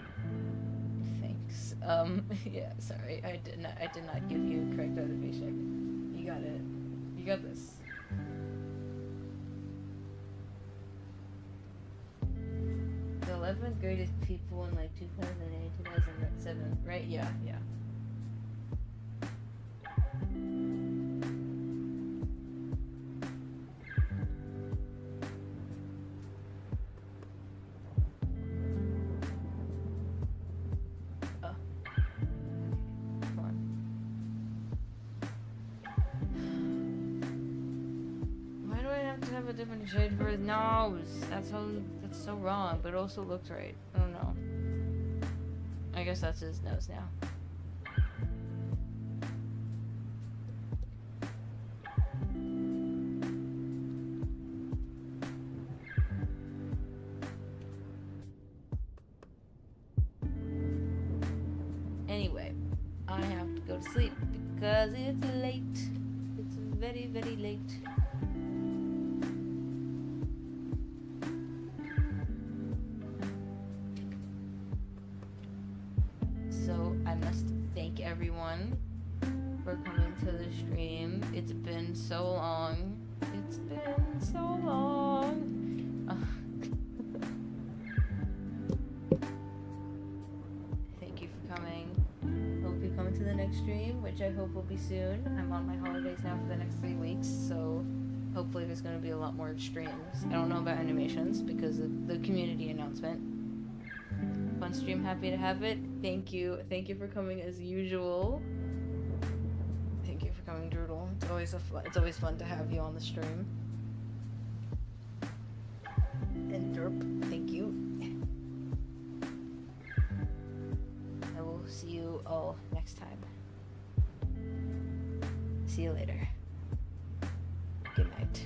Thanks. Yeah. Sorry, I did not give you correct motivation. You got it. You got this. The 11th grade is people in like 2008, 2007, right? Yeah. Oh. Come on. Why do I have to have a different shade for his nose? That's so wrong, but it also looks right. I don't know. I guess that's his nose now. Anyway, I have to go to sleep because it's late. It's very, very late. So I must thank everyone for coming to the stream. It's been so long. It's been so long. Thank you for coming. Hope you come to the next stream, which I hope will be soon. I'm on my holidays now for the next 3 weeks, so hopefully there's going to be a lot more streams. I don't know about animations because of the community announcement. Fun stream, happy to have it. Thank you for coming as usual. Thank you for coming, Droodle. It's always fun to have you on the stream. And Derp, thank you. I will see you all next time. See you later. Good night.